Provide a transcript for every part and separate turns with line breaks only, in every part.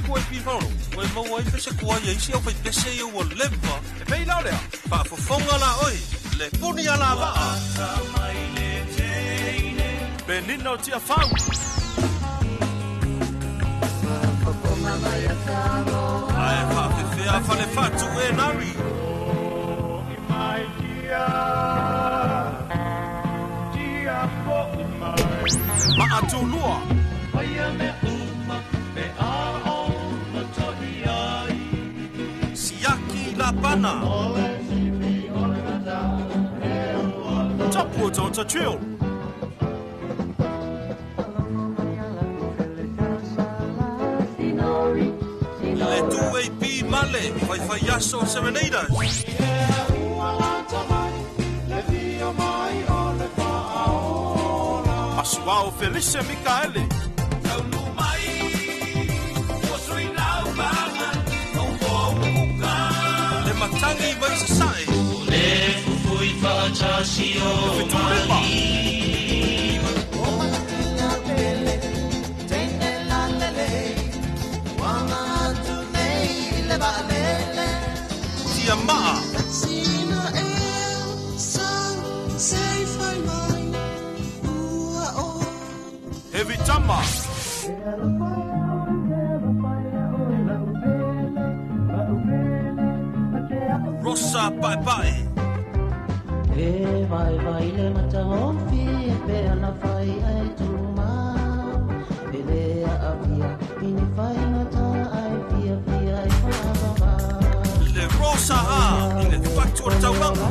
kuai pifalo. Oi mau ai pese kuai ai si au fai pese i o leva.
E pei lau lea.
Pa fofonga la oi. Le puni ala va.
Benino tia fau.
Ai fa fea fa le fatu e nari.
Ma atulua.
Siaki la pana.
Tapu tonta chill.
Le tu AP male. Fai yaso serenaders.
Asuao Felicia Micaele.
Le matangi mai se sai.
Le fufui facciasi o
Tia maa.
Heavy Tama.
Rosa bye bye.
e vai le mataofi pe ana fai ai tuma e le avia ini fai nata ai via ai fa
Le rosa a. Le faccio tauranga.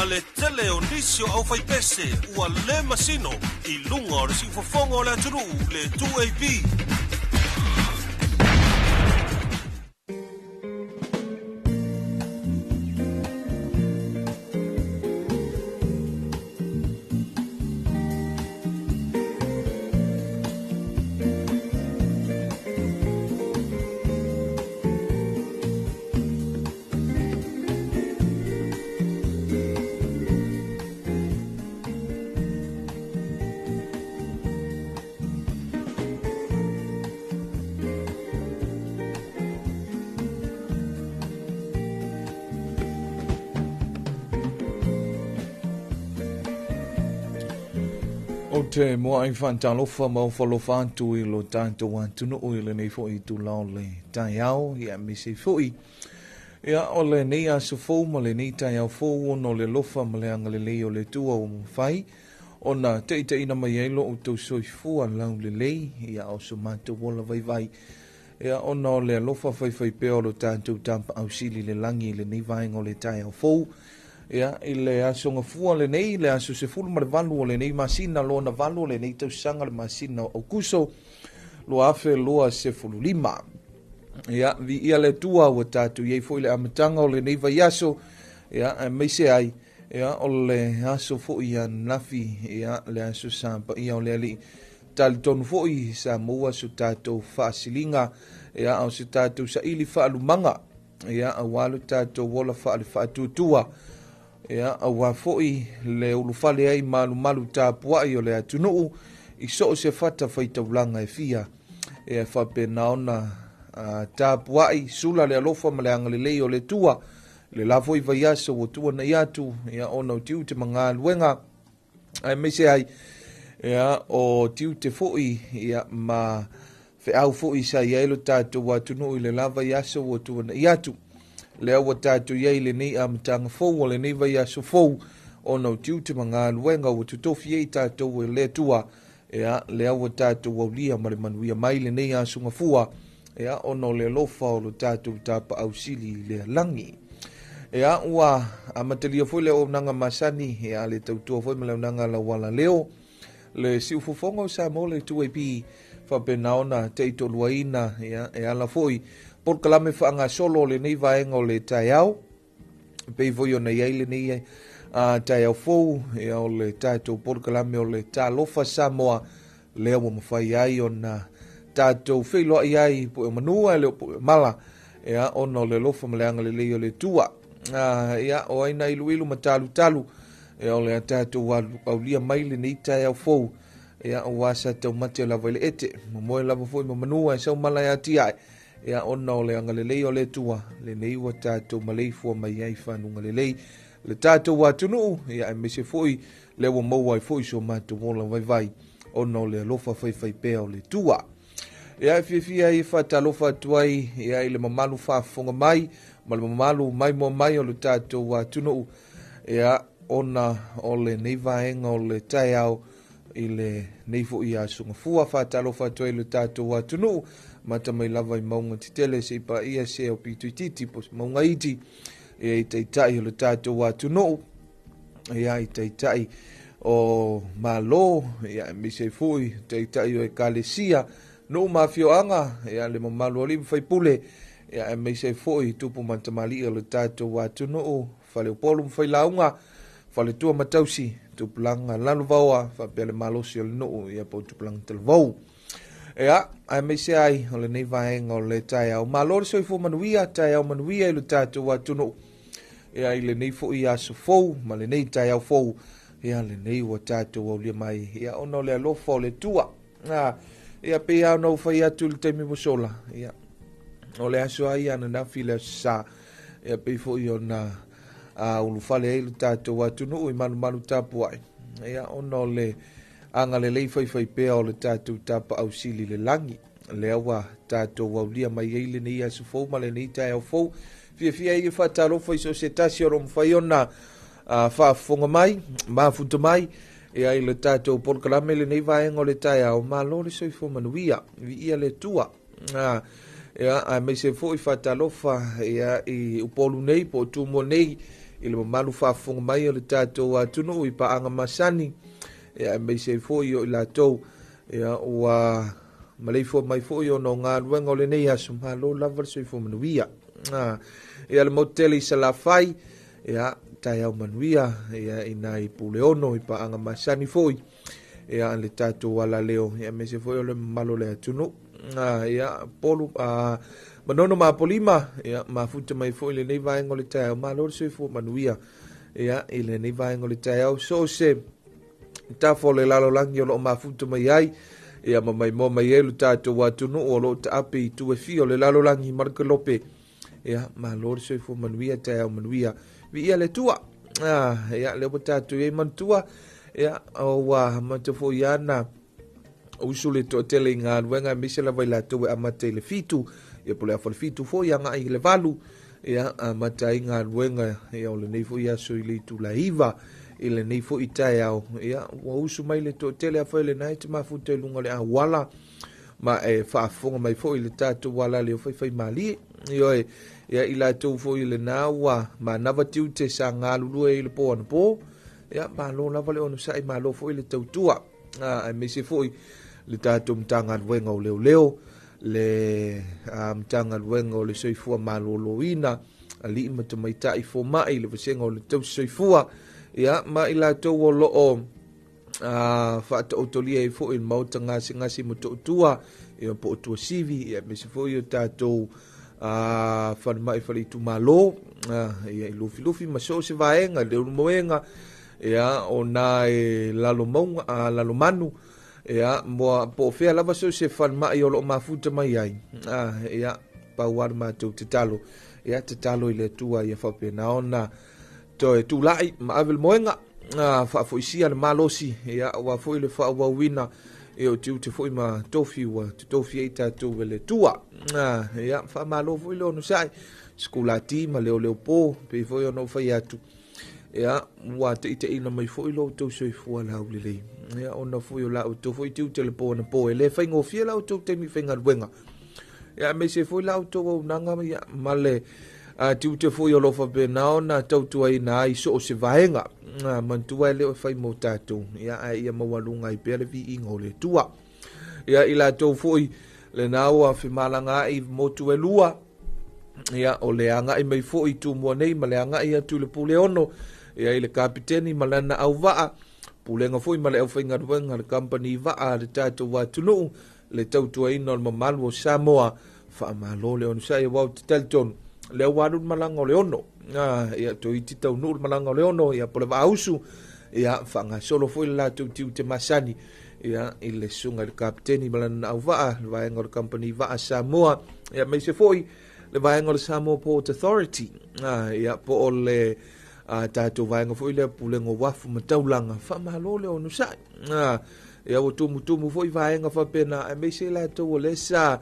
Le tele o nisio au fai pese ua le masino i lunga o le sifofongo le aturu le 2AB.
O te moa i whantalofa mau whalofa atu i lo tātou antunu o i le nei fo i tu lao le tai au i a misi fo i. Ia o le nei aso fo ma le nei tai au fo no le lofa ma le anga le lei o le tua o mwhai. O na te ina mai eilo o tau soifua lau le lei ia o so mātou wola vai. Ia o na o le alofa whai peo lo tātou tampa au sili le langi le nei vaenga o le tai au fo. Ia, i le aso ngafua le nei, le aso se fulu ma le valu o le nei masina lo na valu o le nei tau sanga le masina o kuso lo afe loa se fulu lima. Ia, vi ia le tua o tatu, iei foi le amatanga o le nei vai aso, ia, meise ai, ia, o le aso foi ia nafi, ia, le aso sampa, ia o le ali tali tonu foi sa mua su tatu faasilinga, ia, au su tatu sa ili faalumanga, ia, awalu tatu wola faatutua, ia awa foi le ulufale ai malu tapua i o le atunuu i so se fata faitaulanga e fia e fa penaona tapua i sula le alofa ma le anga le lei o le tua le lafo i vai aso o tua na iatu ia ona o tiu te mga luenga ai meise ai ia o tiu te foi ia ma fe au foi sa ia ilo tatou atunuu i le lava i aso o tua na iatu le awa tātou iei le nei amatanga fou o le nei vai aso fou o nau tiu te mga luenga o tutofi ei tātou e le tua ea le awa tātou au lia ma le manuia mai le nei aso ngafua ea o nau le lofa o lo tātou tāpa au sili le langi ea ua amatalia foi le o nanga masani ea le tautua foi ma le nanga la wala leo le siufofonga o sa mo le 2AP whapenaona te ito luaina ea la foi por kalame whaanga solo le nei vaenga o le tai au. Pei voi o nei eile nei tai au fou, e o le tātou por kalame o le Talofa Samoa, leo mo mawhai ai o na tātou whiloa i ai po e manua e leo po e mala, ea ono le lofa maleanga le leo le tua. Ea o aina ilu ma talu, e o le tātou aulia mai le nei tai au fou, ia o wasa tau mate o lava le ete, moe lava foi ma manua e sau malai ati ai, ia ona o le anga le lei o le tua, le nei wa tātou malei fua mai ai whanunga le lei, le tātou watunu, ia e mese foi, le wa maua e foi so mātou wola vai vai, ona o le alofa whai pēo le tua. Ia e fia i whatalofa tuai, ia i le mamalu whafonga mai, ma le mamalu mai mo mai o le tātou watunu, ia ona o le nei vaenga o le tai au i le nei fo i asunga fua whatalofa tuai le tātou watunu, mata mai lava i maunga titele se ipa ia se o pitu titi pos maunga iti, ia i taitai o le tātou watunu, ia i taitai o malo, ia mi se fui, taitai o e kalesia, no mafio anga, ia le mamalu alim fai pule, ia mi se fui tupu mantamali o le tātou watunu, fale upolu fai launga, fale tua matausi, tupulanga lanu vaua, fapele malosi o le nuu, ia po tupulanga telvau. Ea, ai me se ai, o le nei vaenga o le tai au. Malore soi fu manuia, tai au manuia i le tātou watunu. Ea, i le nei fu i aso fou, ma le nei tai au fou. Ea, le nei wa tātou au lia mai. Ea, ono le alofa o le tua. Ea, pe au nau fai atu le teimi wasola. Ea, o le aso ai ana nafi le sa. Ea, pe fu i ona ulu fale ai le tātou watunu, i manu tapu ai. Ea, ono le anga le lei fai pea o le tātou tapa au sili le langi. Le awa tātou au lia mai eile ni asu fou, ma le ni tai au fou. Fia i whatalofa i so se tasi o rom fai ona whaafonga mai, mafuta mai, e ai le tātou polkalame le nei vaenga o le tai au, ma lo le soi fo manuia, vi ia le tua. A me se fo i whatalofa, i upolu nei, po tumo nei, i le mamalu whaafonga mai o le tātou atunu i pa anga masani, ia me se foi o la tou ia o malei fo mai foi o no nga luenga o le nei asu malo lava se fo manuia ia le moteli sa la fai ia tai au manuia ia ina i puleono i pa anga masani foi ia le tatu wala leo ia me se foi o le malo le atunu ia polu manono ma polima ia ma futa mai foi le nei vaenga o le tai au malo se fo manuia ia i le nei vaenga o le tai au so se tafo le lalo langi o lo mafuta mai ai ia mai mo mai elu tātou watunu o lo ta api i tu e fio le lalo langi marka lope ia ma lor soi fu manuia tai au manuia vi ia le tua ia le po tātou e mantua ia o matafo iana usu le to tele ngā luenga mise la vai la tu e amate le fitu ia po le afo le fitu fo ia ngā i le valu ia amata i ngā luenga ia o le neifo ia soi le tu la iva i le nei fo i tai au, ia, ua usu mai le to tele a whai le nai te mafu te lunga le a wala, ma e whaafonga mai fo i le tātou wala le o whai mali, ia i la tau fo i le nā ua, ma nawa tiu te sa ngā lulua i le po ana po, ia, ma lo lava le onu sai, ma lo fo i le tau tua, me se fo i le tātou mtanga luenga o leo, le mtanga luenga o le soifua ma lo loina, a li ima tamaita i fo mai, le vasenga o le tau soifua, ia ma i la tau o loo whaata otolia i fo i mauta ngasi mo tua ia po tua sivi ia me se fo i o tātou whanmai whali tu malo ia i lufi ma so se vaenga leo moenga ia o nā e lalo manu ia moa po fea lava so se whanmai o loo mafuta mai ai ia pauar mātou te talo ia te talo i le tua ia whapena ona to e tu lai ma avel moenga fa foi sia le malosi ia wa foi le fa wa wina e o tiu te foi ma tofi wa tofi eta tu le tua ia fa malo foi lo no sai skula ti ma le po pe foi no fa atu ia wa te ina mai foi lo to so fu ala le ia ona foi la to foi tiu te le po na po ele fa ngo fia la to te mi fa ngalwenga ia me se foi la to nanga ia male tiu te fui o lofa pe nao na tautua i na i so o se vaenga mantua leo fai mo tātou ia mawalunga i pere vi ingo le tua ia i la tau fui le nao a whimalanga i motu e lua ia o le anga i mai fui tu mua nei ma le anga i atu le pule ono ia i le kapiteni ma lana au vaa pulenga fui ma le au whainga ruenga le company vaa le tātou watunu le tautua ino le mamalu o Samoa wha amalo le onu sai wau te teltonu le waru malanga o le ono ia to i titau nur malanga o le ono ia po le vausu ia whanga solo fo la tiu te masani ia i le sunga le kapteni malana au vaa le vaenga o le company vaa Samoa ia mai se foi le vaenga o le Samoa Port Authority ia po o le tātou vaenga foi le pulengo wafu mataulanga whamalo le onu sai ia o tumu foi vaenga whapena mai se la tau o le sa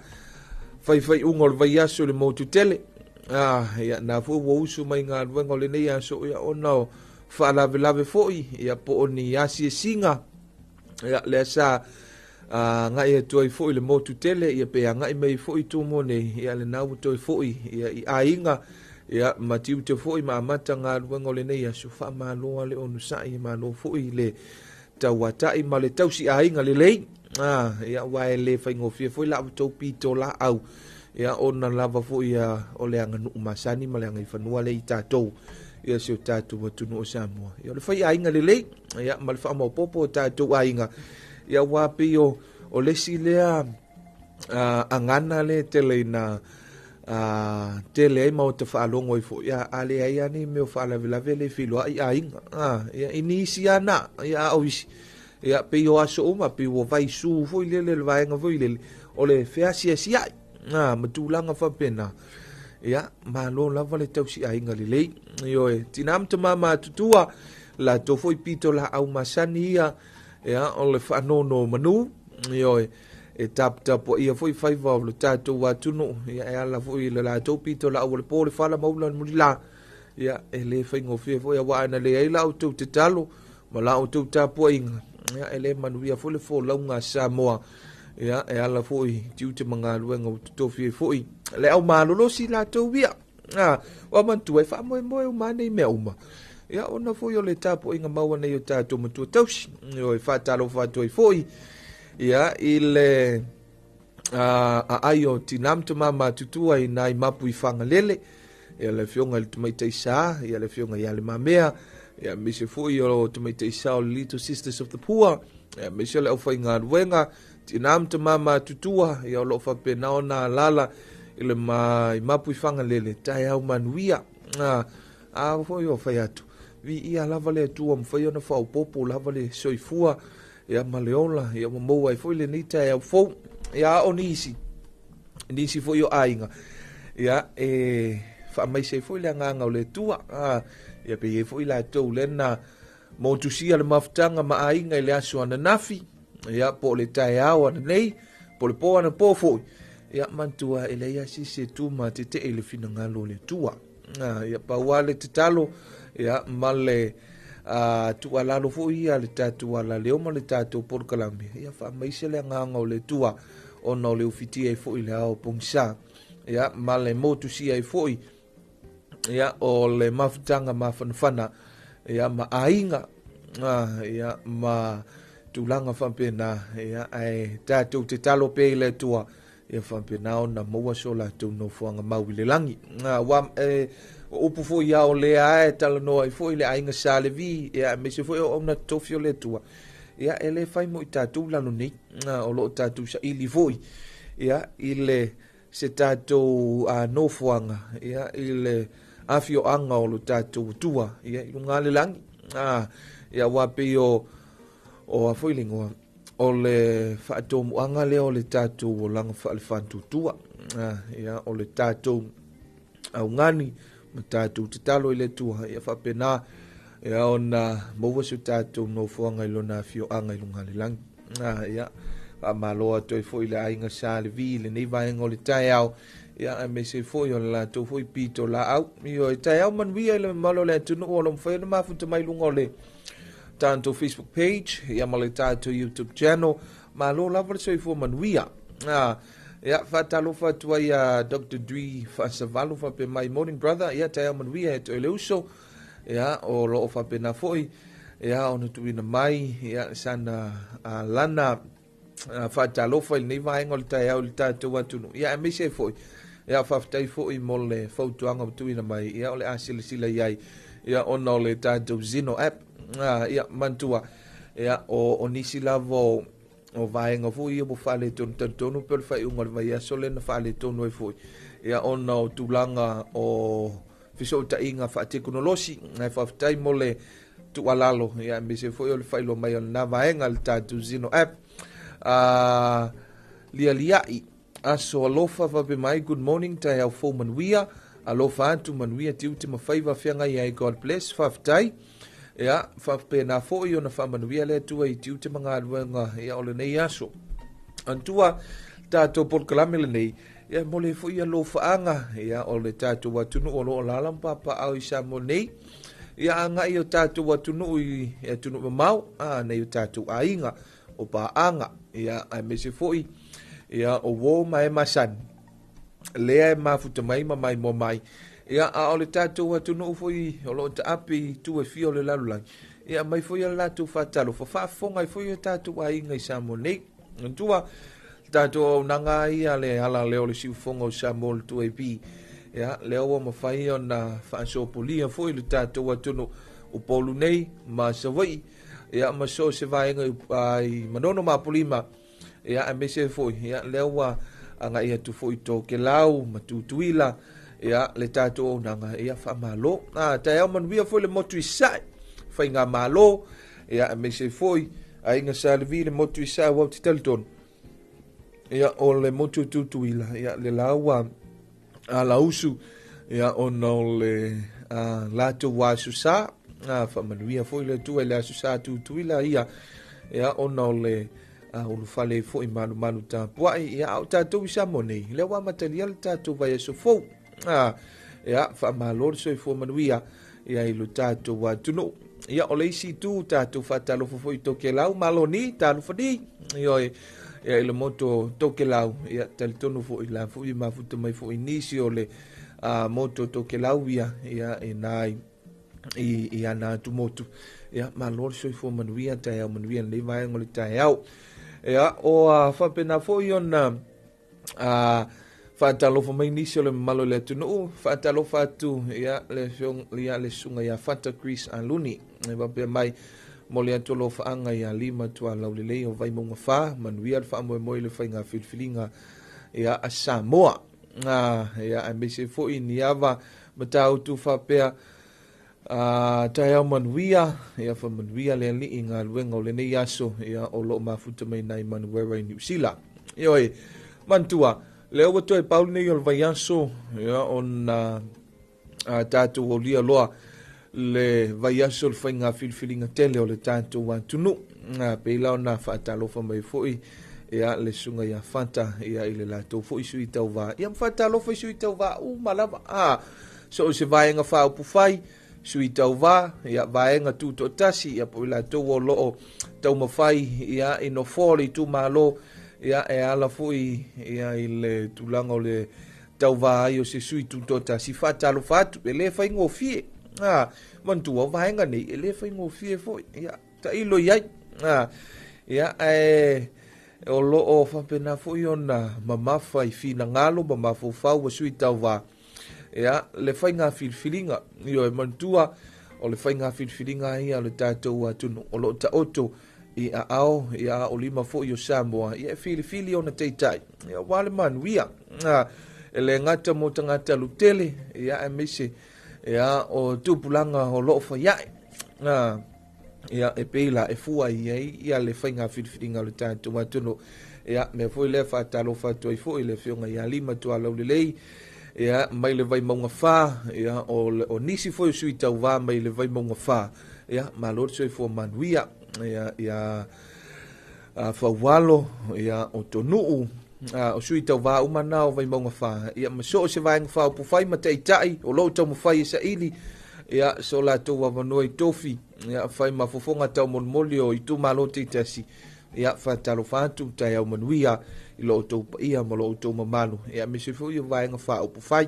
fai ungo le vai aso le motu tele ia na fo wo usu mai ngā ruenga le nei aso ia ona whaalave foi ia po o ni asi singa ia le sa ngai e toi foi le motu tele ia pe ngai mai foi tumo nei ia le nau toi foi ia i ainga ia matiu te foi ma mata ngā ruenga le nei aso whamaloa le onu sai ma no foi le tauatai ma le tausi ainga le lei ia wae le whaingofia foi la tau pito la au ia ona lava foi o le anga nuu masani ma le anga i whanua le i tātou ia seo tātou watunu o Samoa ia le whai ainga le lei ia ma le whaamau popo o tātou ainga ia wapi o lesi lea angana le tele na tele ai mau te whaalongo i fo ia ale ai ani me o whaalavelave le whiloa i ainga ia inisi ana ia auisi ia pe o aso uma pe o vai su foi le vaenga foi le o le feasia sia matulanga fa pena ia malo lava le tausi ainga le lei io e tinam te mama tutua la to foi pito la au masani ia o le whanono manu io e tap o ia foi fai va le tato wa tunu ia la foi le la to pito la au le pole fala maula mulila ia e le faingo fie foi wa ana le ai la auto te talo ma la auto tapo inga ia ele manuia foi le fo launga Samoa ia e ala foi tiu te manga luenga to fie foi le au malolo si la to via wa man tu e fa mo mane me uma ia ona foi o le tapo inga maua nei o tato matu tausi o e fa talo fa to foi ia ile aio tinam te mama tutua i nai mapu i fanga lele ia le fionga le tumaita isa ia le fionga ia le mamea ia mise foi o tumaita isa o Little Sisters of the Poor ia mise le au fai ngā ruenga tinam te mama tutua ia o lo fa pena ona lala ile mai mapu i fanga lele tai au manuia foi o fai atu vi ia lava le tua mwhai ona whao popo lava le soifua ia maleola ia mamoa i foi le nita ia fo ia o nisi foi o ainga ia fa mai se foi le nganga o le tua ia pe foi la tou lena mo tusia le maftanga ma ainga le aso ana nafi ia po le tai au ana nei po le po ana po foi ia mantua ele ia si se tuma te ele fina ngalo le tua ia pa wale te talo ia male tu ala lo fo ia le tatu ala le o le tatu por Colombia ia fa mai se le nganga o le tua o no le ufiti e fo ile ao pongsa ia male motu si e fo ia o le mafutanga mafanfana ia ma ainga ia ma tulanga fa pena ia ai tatu te talo pe le tua ia fa pena ona mo so la tu no fuanga mau le langi wa o upu fo ia o le ae tala noa i fo i le ainga sa le vi ia me se fo o na tofio le tua ia ele fai mo i tatu lano nei o lo tatu sa ili fo ia ile se tatu no fuanga ia ile afio anga o lo tatu tua ia i lunga le langi ia wapi o fo i lingoa o le whaatomu anga le o le tatu o langa whaalifantu tua ia o le tatu au ngani matatu te talo i le tua ia whapena ia ona maua su tatu no fuanga i lona fio anga i lunga le langi ia whamaloa toi fo i le ainga sa le vi le nei vaenga o le tai au ia me se fo i o la to fo i pito la au i o i tai au manuia i le malo le atunu o lo mwhai na mafuta mai lunga o le tanto Facebook page ia ma le tatu YouTube channel malo lava le soifua manuia ia Talofa tua ia Dr. Dre Fasavalu fa pe my morning brother ia tai manuia e to le uso ia o lo fa pe na foi ia ona tuina mai ia sana lana Talofa nei vai ngol tai au tatu watunu ia me se foi ia fa tai foi mo le foto anga tuina mai ia o le asili sila ia ona le tatu Zino app ia mantua ia o nisi lavo o vaenga fui o fale tonu per fai unga vai sole na fale tonu e fui ia ona o tulanga o fiso ta inga fa teknolosi na fa tai mole tu alalo ia me se foi o le failo mai na vaenga le tatu zino app lia aso alofa va be mai good morning tai au fo manuia alofa antu manuia tiu te mafaiva fianga ia God bless faftai ia fape na fo io na fa manuia le tu ai tiu te manga luenga ia ole nei aso antua tato por kalame le nei ia mole fo ia lofa anga ia ole tato watunu o lo lalam papa au isa mo nei ia anga i o tātou atunu i atunu mamau, nei o tātou ainga o pa anga, ia ai mese foi, ia o wō mai masan, lea e mafuta mai mamai mo mai, ia a ole tātou atunu foi, o lo ta api tu e fio le lalulang, ia mai foi a lātou whatalo, whafonga i foi o tātou ainga i Samoa nei, ntua tātou nanga i ale ala leo le siufonga o Samoa tu e pi, ya leo wa mafai ona fa'aso polia foi le tatou atunu o polu nei ma savai ya ma so se vai ai manono ma polima ya a mese foi ya leo wa anga ia tu foi to ke lau ma tutuila ya le tatou nanga ia fa malo ta ya man via foi le motu sai fai nga malo ya a mese foi ai nga salvi le motu sai wa titalton ya o le motu tutuila ya le lawa a la usu ia ona o le latou wasusa faamanuia foʻi le atua i le asusa tutuila ia ona o le ulufale foʻi malumalu tapuaʻi ia o tatou i Samoa nei lea ua matalia le tatou vaiaso fou ia faamalo le soifua manuia ia i lo tatou atunuu ia o le isi tu tatou faatalofa foʻi tokelau maloni talofani ioe ia i le moto tokelau ia talitonu foʻi la foʻi mafuta mai foʻi nisi o le moto tokelau ia e nai i ana atu motu ia malo le soifua manuia taeau manuia lenei vaega o le taeau ia o faapena foʻi ona faatalofa mai nisi o le mamalo le atunuu faatalofa atu ia le suga ia fata Chris Aluni e vapea mai mo le atolofaaga ia 5 tualau lelei o vai maugafā manuia le faamoemoe le faiga filifiliga ia a Samoa ia e mese foʻi ni ava matautu faapea taeau manuia ia famanuia le alii galuega o lenei aso ia o loo mafuta mai nai manuera i niusila ioe mantua le ua toe pauli nei o le vaiaso ia ona tatou olia loa le vaiaso le faiga filifiliga tele o le tatou atunu peila ona faatalofa mai foʻi ia le suga ia fata ia i le latou foʻi sui tauvā ia mafaatalofa i sui tauvā malava so o se vaega faaupu fai sui tauvā ia vaega tutoʻatasi ia po i latou o loo taumafai ia i nofoa o le itumālō ia e ala foʻi ia i le tulaga o le tauvā ai o se sui tutoʻatasi faatalofa atu e lē faigofie mantua o vaega nei e lē faigofie foʻi ia tailo i ai ia o loo faapena foʻi ona mamafa i finagalo mamafaufau ua sui tauvā ia le faiga filifiliga ioe mantua o le faiga filifiliga ia o le tatou atunu o loo taoto i aao ia o 5 foʻi o Samoa ia e filifili ona teitai ia ua le manuia e le gata mo tagata alutele ia e mese ia o tupulaga o loo faiaʻi ia e peila e fua i ai ia le faiga filifiliga o le tatou atunu ia me foi le faatalofa atu ai foʻi le feoga ia 5 tualau lelei ia mai le vai maugafā ia o nisi foi o sui tauvā mai le vai maugafā ia malo le soifua manuia ia faualo ia o tonuu o sui tauvā umana o vai maugafā ia ma so o se vaega faupufai ma taʻitaʻi o loo taumafai e saʻili ia so latou avanua i tofi ia fai mafofoga taumolimoli o itumālō teitasi ia faatalofa atu taeau manuia i loo tou paia ma loo tou mamalu ia me se foʻi o vaega faaupu fai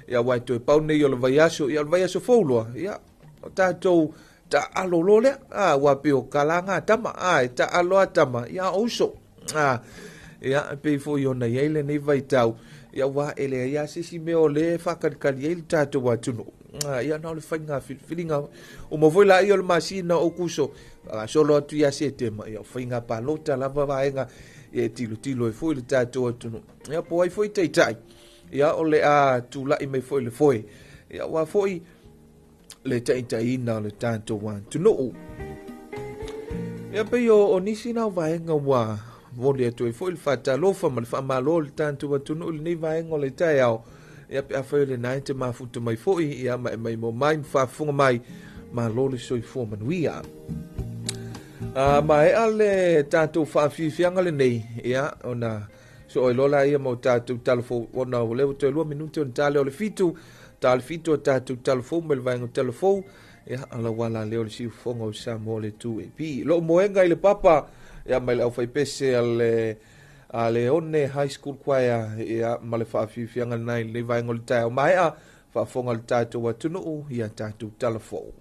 ia uae toe pau nei o le vaiaso ia o le vaiaso fouloa ia o tatou taalo lo lea ua pe o kalaga atama e taalo atama ia o uso ia pei foʻi ona iai lenei vaitau ia ua e lea ia sisi mea o lē faakalikali ai le tatou atunu ia na o le faiga filifiliga o mavoi laʻi o le masina o kuso solo atu ia se tema ia o faiga palota lava vaega ia e tilotilo e foʻi le tatou atunu ia po ai foʻi taitaʻi ia o le a tulaʻi mai foʻi le foe ia ua foʻi le taʻitaʻina o le tatou atunuu. Ia pei o nisi na vaenga wa vole atu e foi le faatalofa ma le faamālo le tatou atunuu i lenei vaenga o le taeao. Ia pe afai le nai te mafuta mai foi ia mai mo mai mawhaafunga mai ma lo le soifua manuia. Ma ea le tatou whaafifianga le nei ia ona so o lola ia mo tatou talafo ona o lewa te 2 minute on tale o le fitu o tatou talafo me le vaenga talafo ia ala wala leo le siufonga o Samoa le 2AP. Lo moenga i le papa ia mai le au fai pese a le one high school choir ia ma le whaafifianga nei le vaenga le tae o maea whaafonga le tatou atunuu ia tatou talafo.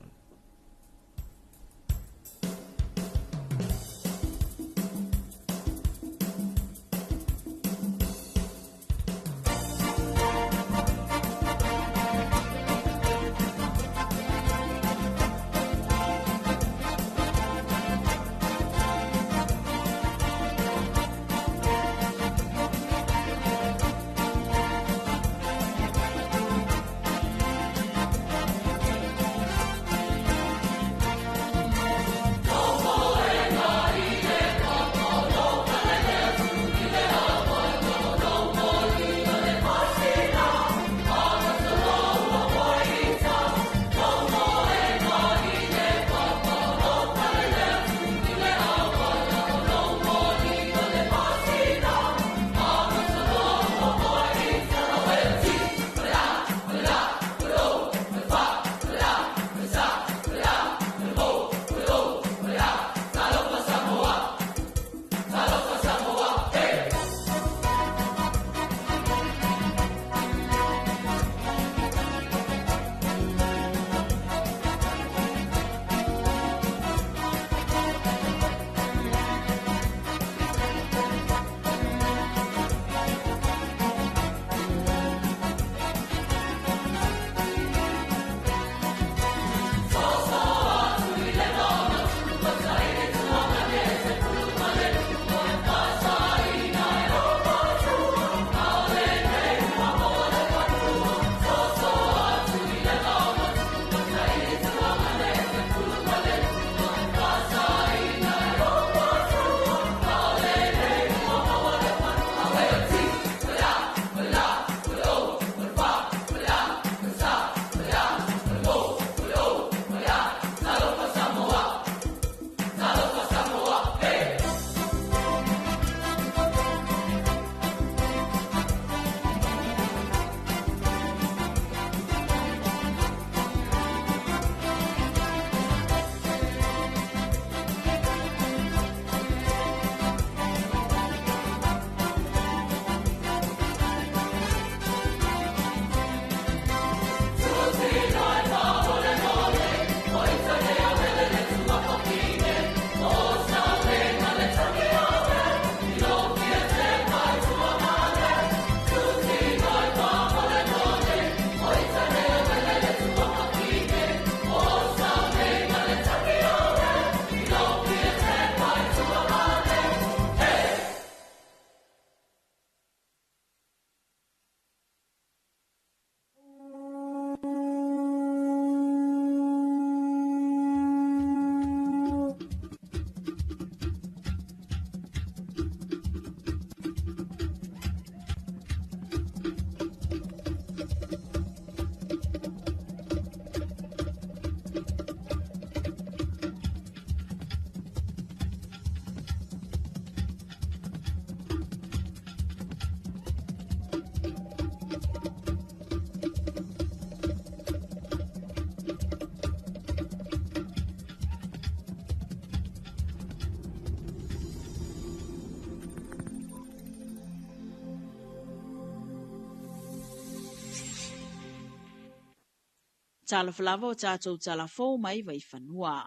Talafalava o tātou talafou mai vai whanua.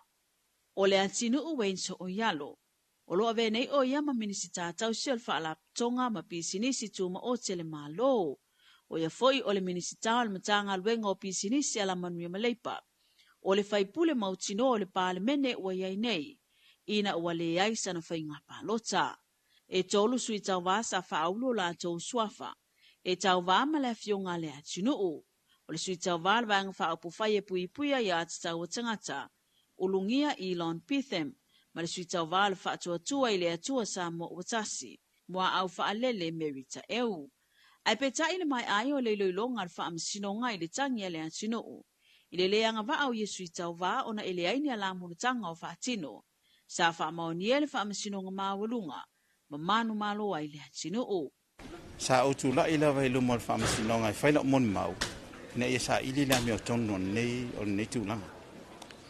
O le atinu uwein so o yalo. O loa venei o ia ma minisi tātou siol whaala tonga ma pisinisi tūma o tele malo. O ia foi o le minisi tāo le matanga luenga o pisinisi ala manuia maleipa. O le whaipule mautino o le pāle mene ua iai nei. Ina ua le ai sana whainga pālota. E tolu sui tau vasa whaaulo la tau suafa. E tau vama le fionga le atinu u. O le sui tau wā le vaenga wha upu whai e pui puia ia ati tau o tangata. Ulungia Elon Pitham, ma le sui tau wā le wha atua i le atua Samoa o tasi, mua au wha alele Merita eu. Ai peta i le mai ai o le loilonga le wha amsinonga i le tangi a le antinoo. I le leanga wa au ye sui tau wā ona ele aini ala munutanga o wha atino. Sa wha maonie le wha amsinonga mawalunga, ma manu malo ai le antinoo.
Sa utu la ila vai lu mo fa masinonga fai la mon mau ne ia sa ili la mi o tono nei o nei tu langa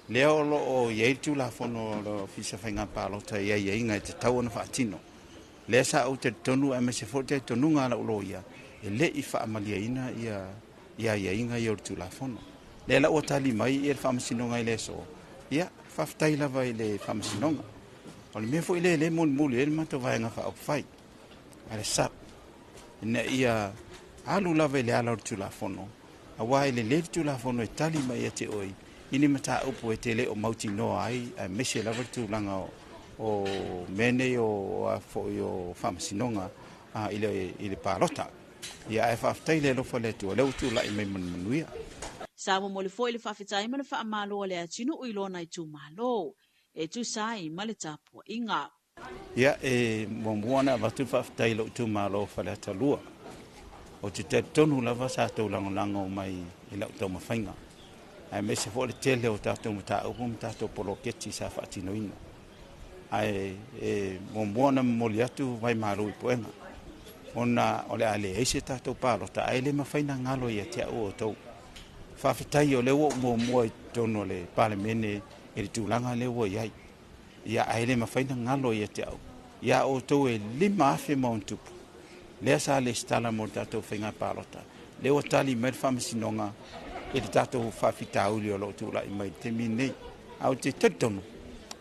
leo lo o ye tu la fono lo fisa fainga palo ta ia ia inga te tau na fatino le sa o te tonu a me se forte tonu nga la lo ia e le I fa amalia ina ia inga ia tu la fono le la o tali mai ia fa masinonga ile so ia fa ftai la vai le fa masinonga o le me fo ile le mon muli e ma to vai nga fa o fai ale sa ne ia alu lava le ala tu la fono a wai le tu la fono e tali mai te oi ini mata upo e tele o mauti no ai a mese lava tu langa o mene o a fo yo famsinonga a ile parota ia e fa ftaile lo fo le tu la I me manuia
sa mo le fo ile fa fitai ma le fa malo le atino o ilona I tu malo e tu sai ma le tapo inga
ia e momuana va tu fa ftaile tu malo fa le talua o te tonu lava sa tau lango mai I lau tau mawhainga. Ai me se fo le tele o tātou mta upu mta poloketi sa whaatino ina. Ai momuana moli atu vai maru I poenga. Ona o le ale eise tātou palo ta ai le mawhaina ngalo ia te au o tau. Whawhitai o lewo mua I tono le pale mene e le tūlanga lewo iai. Ia ai le mawhaina ngalo ia te au. Ia o tau e lima afe mauntupu. Lea sa le stala mo tātou whainga pālota. Leo tali mai whamasinonga e te tātou whawhitauli o lo tūla I mai te minei. Au te tatonu.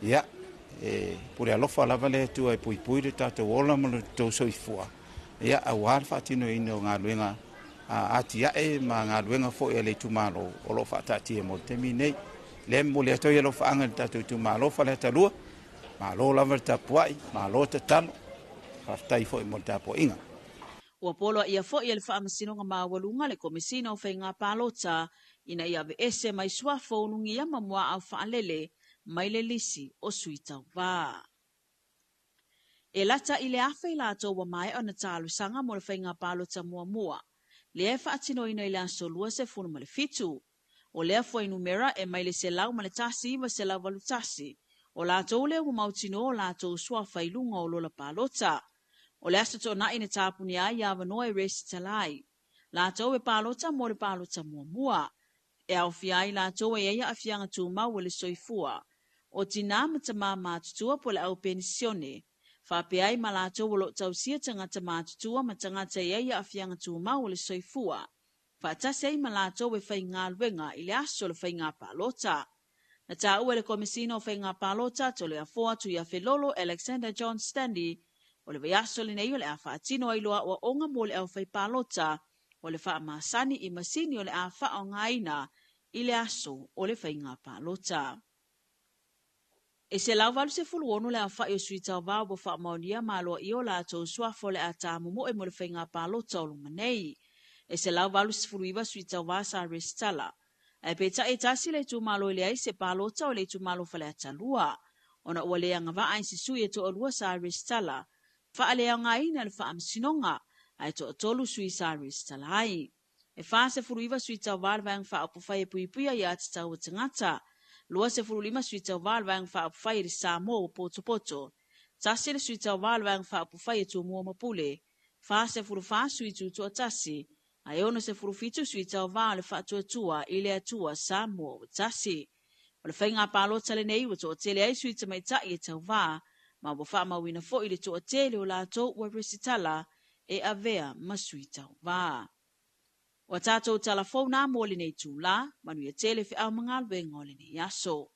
Ia, pure alofa lava le tua e pui le tātou ola mo le tau soifua. Ia, au hara whaatino ino ngā luenga ati ae ma ngā luenga fo e le tumalo o lo whaatati e mo te minei. Le mo le atoi e lo whaanga le tātou tumalo fa le talua. Ma lo lava le tapuai, ma lo te talo. Whaftai fo e mo le tapo inga.
Ua polo ia fo ia le whaamasino mawalunga le komisina o whainga pālota ina ia ve ese mai suafo unungi ia mamua au whaalele mai le lisi o suitau wā. E lata I le awhi la wa mai o na tālu sanga mo le whainga pālota mua. Le e whaatino ina I le aso lua se funu ma le fitu. O lea fo numera e mai le se lau ma le tasi iwa se lau walu tasi. O la tau lea mautino o la tau suafa ilunga o lola pālota. O le aso tōna ina tāpuni ai ia wanoa resi talai. La tau e pālota mo le pālota mua. E au fiai la tau e eia a fianga tūmau le soifua. O tina matama mātutua po le au penisione. Whape ai ma la tau lo tau sia tangata mātutua ma tangata e eia a fianga tūmau le soifua. Whaatase ai ma la tau e whai ngā luenga I le aso le whai ngā pālota. Na tā ua le komisino whai ngā pālota to le afoa tu ia Felolo Alexander John Stanley o le vaiaso le nei o le a whaatino ai loa o onga mo le au whai pālota o le wha masani I masini o le a wha o ngaina I le aso o le whai ngā pālota. E se lau walu se fulu onu le a wha I o suita o vau bo wha maunia ma loa I o la tau suafo le a tā mumo e mo le whai ngā pālota o lunga nei. E se lau walu se fulu iwa suita o vasa restala. E peta e tasi le tu malo I le ai se pālota o le tu malo whale atalua. Ona ua le anga wa ain si sui e to o lua sa restala. Fa ale nga ina le fa amsinonga ai to tolu sui saris talai e fa se furuiva sui tau wal vang fa apu fai pui ya tau tangata lua se furu lima sui tau wal vang fa apu fai Samoa poto tasi le sui tau wal vang fa apu fai tu mua mapule fa se furu fa sui tu to tasi ai ono se furu fitu sui tau wal fa tua ile atua Samoa tasi o le whainga pālota le nei wa to tele ai sui tamai tai e tau wā ma bo fa ma wina fo ile to tele o la to wa resitala e avea masuita va wa tato telefona mo le nei tu la manu ye tele fi au mangal be ngole ni yaso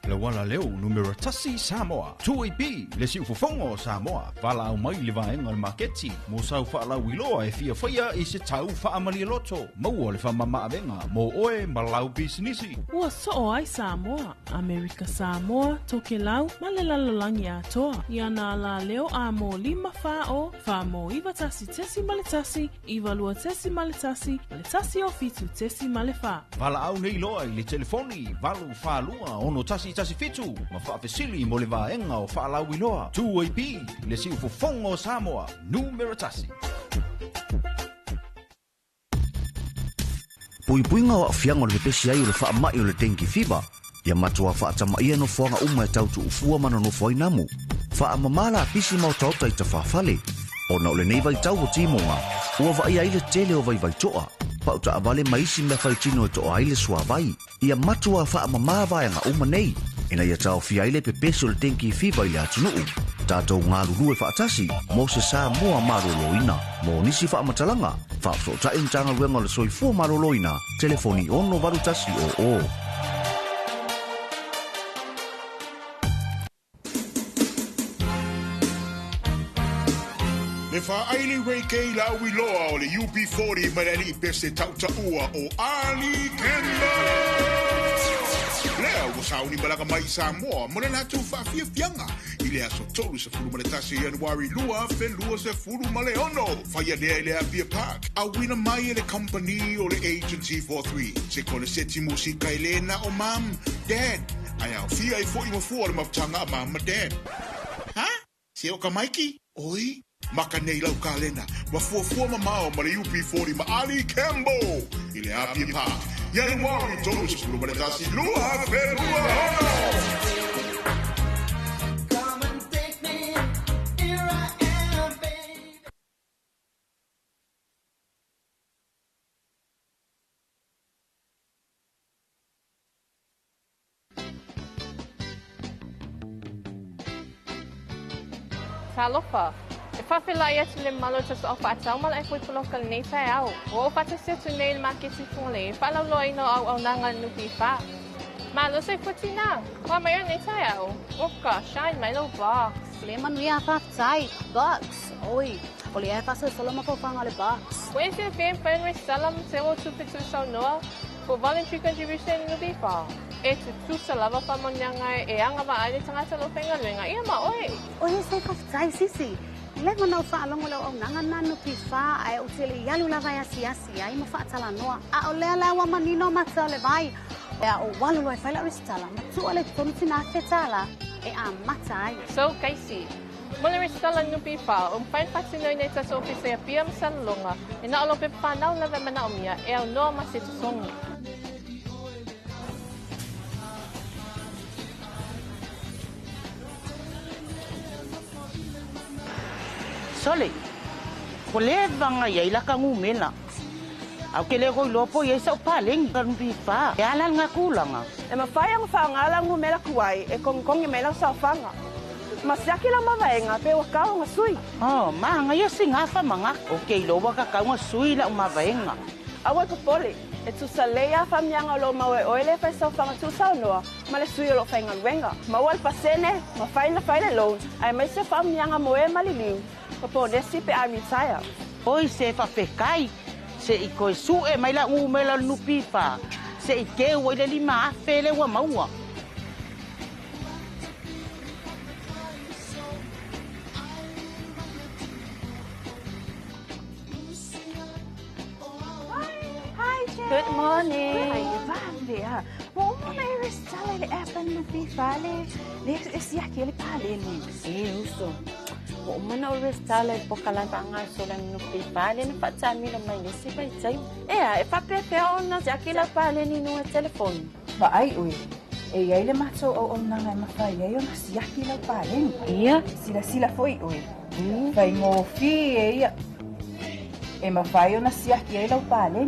Le wala leo numero tasi Samoa. 2AB le si ufofongo Samoa. Vala au mai le vaenga le marketi. Mo sau wha lau iloa e fia whaia i se tau wha amali loto. Maua le wha mama avenga. Mo oe malau bisinisi.
Ua so ai Samoa. Amerika Samoa, toke lau, male lalolangi atoa. Iana la leo a mo 5 fao. Fa mo iwa tasi tesi male tasi. Iwa lua tesi male tasi. Male tasi o fitu tesi male fa.
Vala au nei loa i le telefoni. Valu wha lua ono tasi fitu. Ma wha fesili mo le vaenga o wha lau iloa. 2AB le si ufofongo Samoa. Numero tasi.
Puipuinga wa fianga le pesi ai o le wha mai o le dengue fever. Ia matua wha atamai no whanga uma e tautu ufua mana no whai namu. Wha amamala pisi mau tauta i ta whawhale. O na ole nei vai tau o timonga. Ua vai ai le tele o vai vai toa. Pauta avale maisi me whai tino e toa ai le sua vai. Ia matua wha amamala vaenga uma nei. Ina ia tau fia ile pe peso le dengue fever i le atunuu. Tātou ngā lulu e whaatasi, mo se Samoa maroloina. Mo nisi whaamatalaga, whaapso tae mtanga ruenga le soifua maroloina. Telefoni ono varutasi o.
Le whaaili rei kei lau i loa o le UB40 marali i pese tautaua o Ali Kemba. Lea ua sauni malaka mai Samoa, mo le natu whaafia fianga. I le aso tolu se fulu maletasi Januari lua, felua se fulu male ono. Whaia lea le Avia Park. A wina mai e le company o le agency 43. Se kone seti musika i lena o mam, dad. Ai au fia i fo i mafua le maftanga a mam ma dad. Ha? Se o ka maiki? Oi? Maka nei lau kalena, mafuafua mamao ma le UP40 ma Ali Kembo. I le Avia Park. Januari tolu se fulu maletasi lua, felua ono.
Talofa. E whawhila ia tu le malo tas o whaatau mala e fwy pulokal nei tai au. O whaatasia tu nei le maketi fungale, whalau loa ino au nanga nupi wha. Malo se fwti na, wa mai nei tai au. Oka, shine mai lo box.
Le manuia whaftai, box, oi. O le e whasa salama ko whanga le box.
Where's your game Fenway Salam 0252 sau noa? For voluntary contribution nupi wha. E tu salava whamonyanga e anga wa aile tangata lo whenga luenga. Ia ma oi.
Oi se whaftai sisi. Le mana whaalongo lau au nanga nanu pi wha ai o tele ialu lava ia siasi ai ma whaatala noa. A o lea lawa manino mata le vai. E a o walolo e whaila ristala. Matua le tonu tina whetala. E a mata ai.
So, kaisi. Mula ristala nupi wha, pain patinoi nei tas ofise a pia masanlonga. E na alo pe whanau lava mana o mia e au noa masitu songa.
Sole, ko le vanga ia la ka ngumela. Au ke le go lopo ia sa paleng ka nupi fa. E ala nga kulanga.
E mawhai ang whaangala ngumela kuai e kongkong i mela sa whanga. Masiaki la mawaenga pe wakao nga sui.
Oh, ma ia singa fa manga. O ke lowa ka ka nga sui la mawaenga.
Awa ko pole. E tu sa leia whamyanga lo mawe oile fai sa whanga tu sa noa. Ma le sui lo whainga luenga. Mawal pasene, mawhaina whaina loan. Ai mai se whamyanga moe maliliu. Papo nesi pe a retire.
Oi se fa fekai. Se i koe su e mai la umela nupi fa. Se i ke ua le lima afele wa maua.
Hi, Jen.
Good morning.
Hi, Vale. Mo na restala le apan nupi fa le. Le siaki le pale ni.
Uso. O mana o restala e pokalan panga solang nupi pale na patsami na may nisi pa itsay.
E fapepe on na siaki la pale ni no telefon.
Ba ai ui. E ai le mato o on na ngai mafai e o na siaki la pale.
Ia.
Sila foi ui. Fai ngofi e ia. E mafai o na siaki e la pale.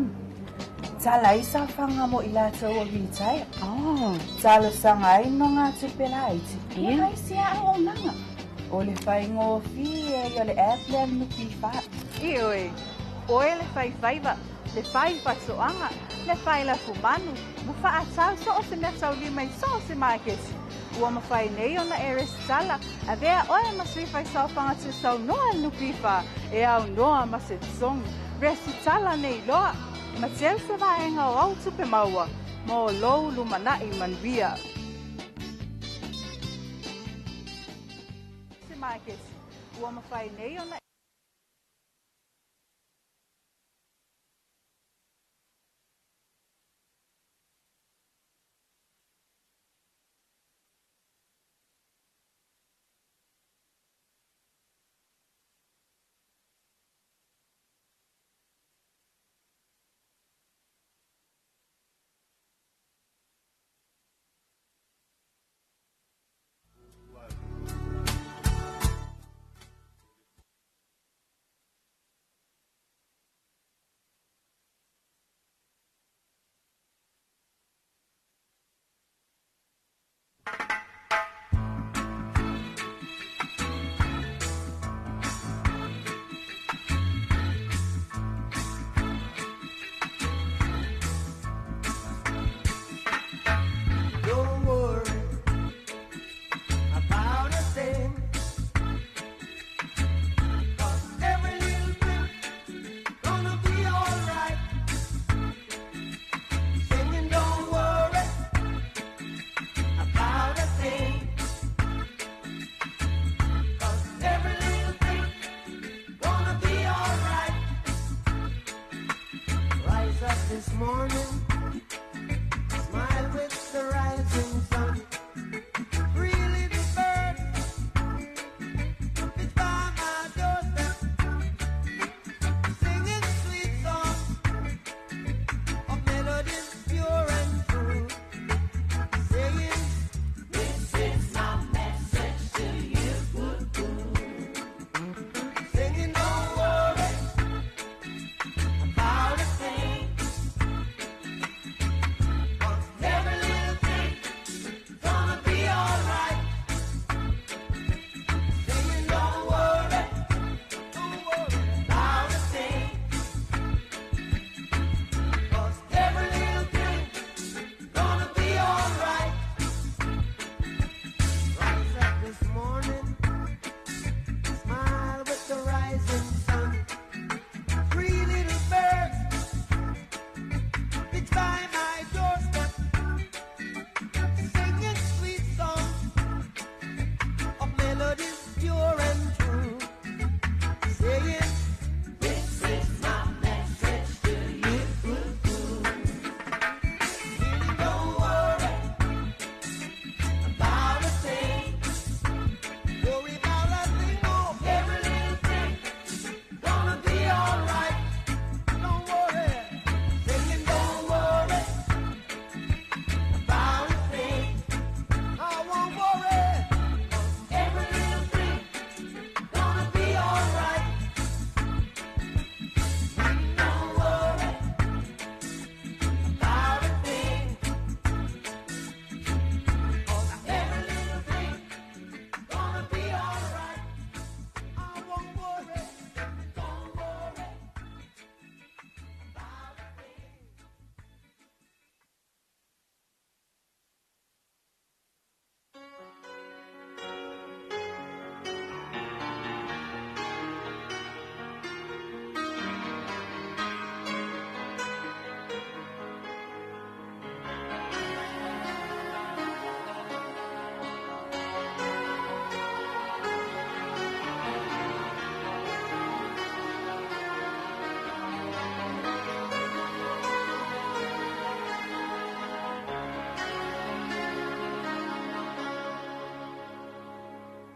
Tala isa fanga mo ilato o hitai.
Oh.
Tala sangai no nga tupelaiti.
Ia.
Ia sia o nanga. O le whai ngofi e o le airplane nupi wha.
Ioi, oe le whai whaiva, le whai whatsoanga,
le whai la fumanu, ma wha atau so o se mea sau lima I so o se makesi. Ua ma whai nei o na ere sala, a vea oe ma sui whai sau whanga tu sau noa nupifa, e au noa ma se tsong, resi tala nei loa, ma teo se vaenga o au tupe maua, ma o lou lumanai manvia. Se makesi, ua ma whai nei o na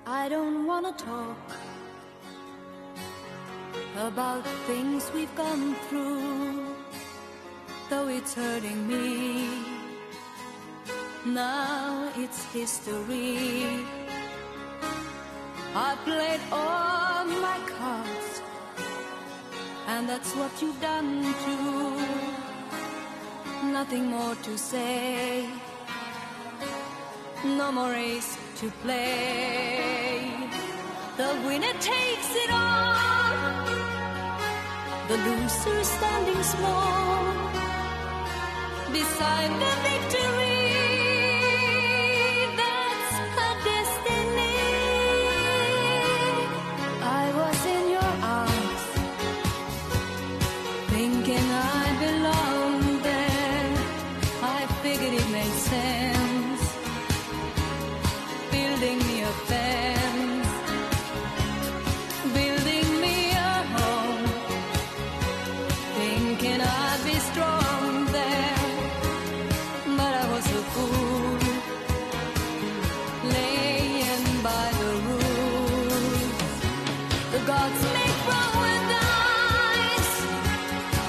I don't wanna talk about things we've gone through, though it's hurting me. Now it's history. I played all my cards, and that's what you've done too. Nothing more to say, no more race to play. The winner takes it all, the loser standing small. beside the victory. That's her destiny. I was in your arms, thinking I belonged there. I figured it made sense, building me a fence, building me a home, thinking I'd be strong there. But I was a fool, laying by the rules. The gods make wrong with ice,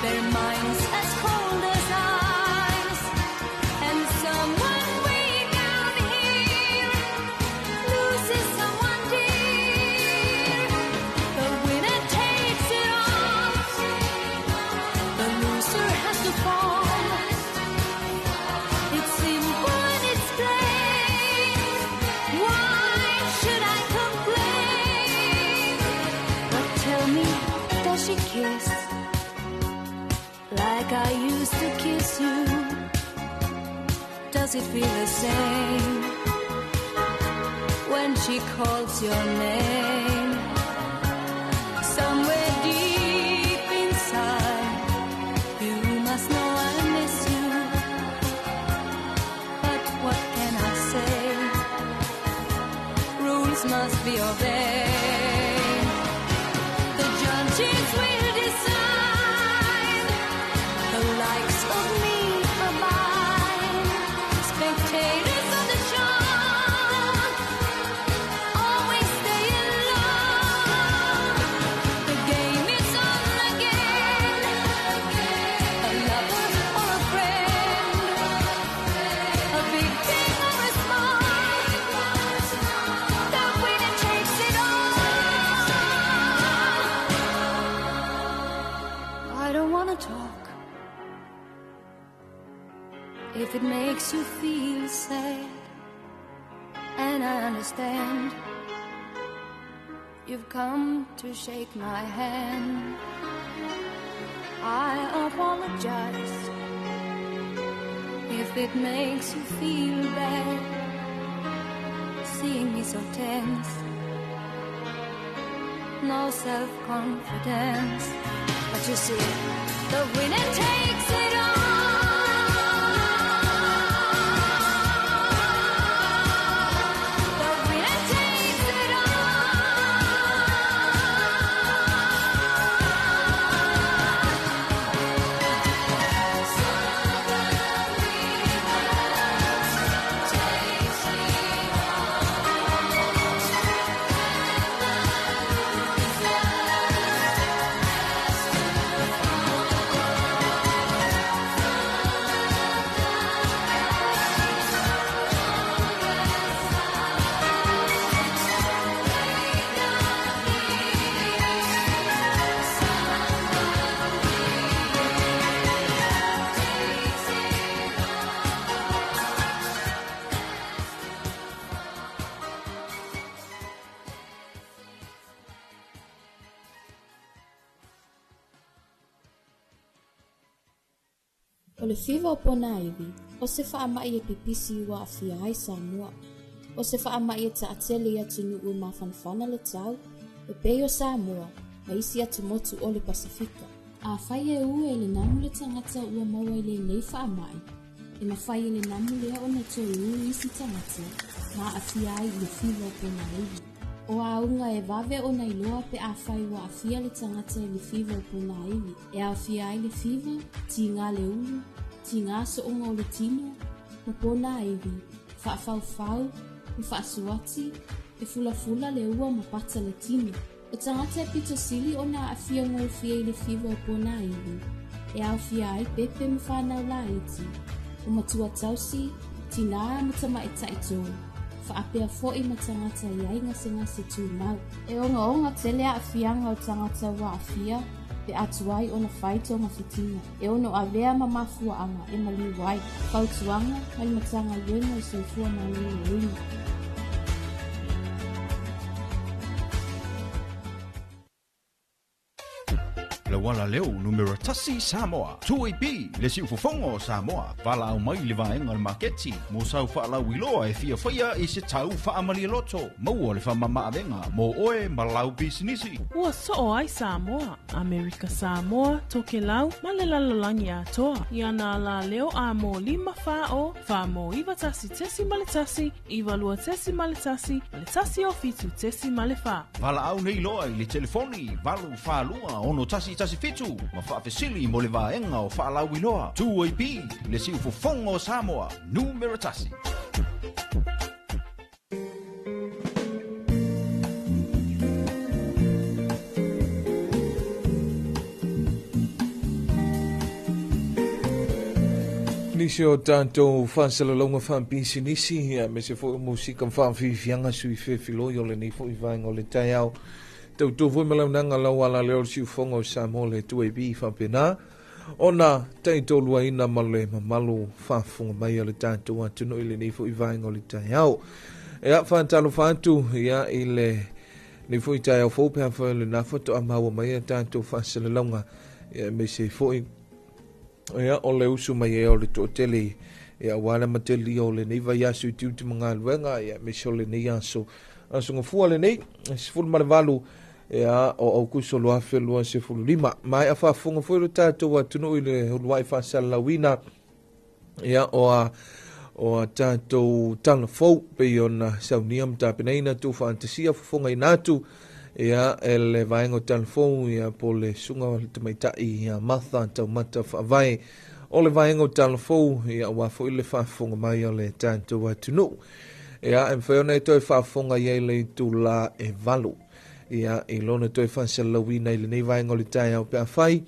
their minds as cold as ice. And someone way down here loses someone dear. The winner takes it all, the loser has to fall. It's simple and it's plain. Why should I complain? But tell me, does she kiss like I used to kiss you? Does it feel the same when she calls your name? Somewhere deep inside, you must know I miss you. But what can I say? Rules must be obeyed. The judges will decide, the likes of me are mine. Spectators of the show always stay alone. The game is on again, a lover or a friend, a big thing or a small, the winner takes it all. I don't want to talk if it makes you feel sad, and I understand you've come to shake my hand. I apologize if it makes you feel bad, seeing me so tense, no self-confidence. But you see, the winner takes it all. The winner takes it
O le whiwa o pona iwi, o se whaamai e pipisi wa a whia ai Samoa. O se whaamai e ta atele atu nu ua mawhanawhana le tau, e pei o Samoa, ma isi atu motu o le Pasifika. A whai e ue le namu le tangata ua maua i le nei whaamai. E ma whai e le namu lea o na toi ue isi tangata, ma a whia ai le whiwa o pona iwi. O a unga e vave o nei loa pe a whai wa a whia le tangata i le whiwa o pona iwi. E a whia ai le whiwa, ti ngā le ulu, ti ngā so unga o le tino, ma pona iwi, whaafau-fau, ma whaasuati, e fula-fula le ua ma pata le tino. O tangata e pita sili o na a whia ngō whia i le whiwa o pona iwi. E a whia ai pepe ma whanau la iti, o matua tausi, ti nā ma tama e taito. Whaapea fōi ma tangata i ai ngase tū mau. E onga tele a whianga o tangata wa a whia, pe atuai o na whaito ma whitinga. E ono a vea ma mafua anga e mali wai. Whautuanga mai matanga ienga i soifua ma lulu.
Le wala leo numero tasi Samoa. Tuipi le si ufufongo Samoa. Vala au mai le vaenga le maketi. Mo sau whaala wiloa e fia whaia i se tau whaamali loto. Maua le whamama avenga. Mo oe malau bisinisi.
Ua so ai Samoa, Amerika Samoa, toke lau, malelalolangi atoa. Iana la leo a mo lima fao, fa mo iwa tasi tesi maletasi, iwa lua tesi maletasi, maletasi o fitu tesi malefa.
Vala au nei loa i le telefoni. Valu whalua ono tasi fitu. Ma whaafesili mo le vaenga o whaalau iloa. Tuipi le si ufufongo Samoa. Numero tasi.
Nisi o tātou whansalalonga whampisi nisi, me se fo musika whaamwhiwhianga sui whewhiloi o le ni fo i vaenga o le tai au. Tau tō fwoi malau nanga lau ala leo si ufonga o Samoa le tue bi whampena. Ona tai tō lua ina male mamalu whafunga mai o le tātou atunu i le ni fo i vaenga o le tai au. Ea whantalo whantu ia i le ni fo i tai au fōpea whai le nafoto a maua mai a tātou whansalalonga. Ia me se fo i Ea o le usu mai e o le tōtele ea wala mateli o le nei vai asu i tiuti mga luenga ea me so le nei aso nga fua le nei se fulu male valu ea o au kuso lo afe lua se fulu lima mai a whafunga fuero tātou a tunu i le huluai whasala lawina ea o a tātou tala fau pe o na sauniam tāpeneina tu fantasia fufunga i nātu ia ele vaenga o telefon ia po le sunga o le tamaitai ia matha tau mata whaavai o le vaenga o telefon ia wafo i le whaafonga mai o le tātou atunu ia e mwhaiona e toi whaafonga ia le tu la e valu ia i lona toi whansalawina i le nei vaenga o le tai au pia whai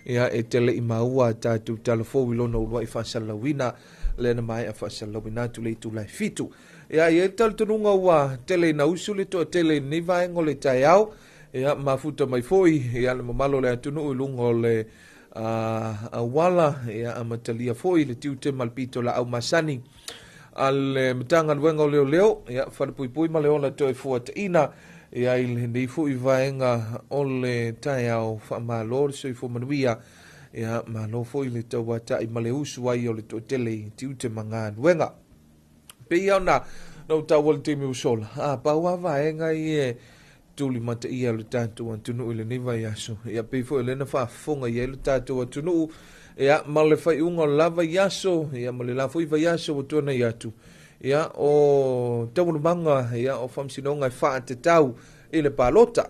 ia e tele i maua tātou telefon i lona ulua i whansalawina le na mai a whansalawina tu le tu lai fitu ia ia tal tununga wa tele na usule to tele ni vaenga le tai au ia mafuta mai foi ia le mamalo le tunu lungo le a wala ia amatalia foi le tiute malpito la au masani al mtanga wenga leo ia fa pui ma leona to fuataina ia il nei foi vaenga o le tai au fa malo so fo manuia ia malo foi le tawata i maleusu ai o le to tele tiute manga wenga pe ia na no tawal te mi usola pa wa vaenga i tuli mata ia le tātou atunu i le niva i aso ia pe fo ele na whaafonga i le tātou atunu ia male whai unga lava i aso ia male la fo i vai aso o tuana i atu ia o tawunu manga ia o whamsinonga i wha te tau i le palota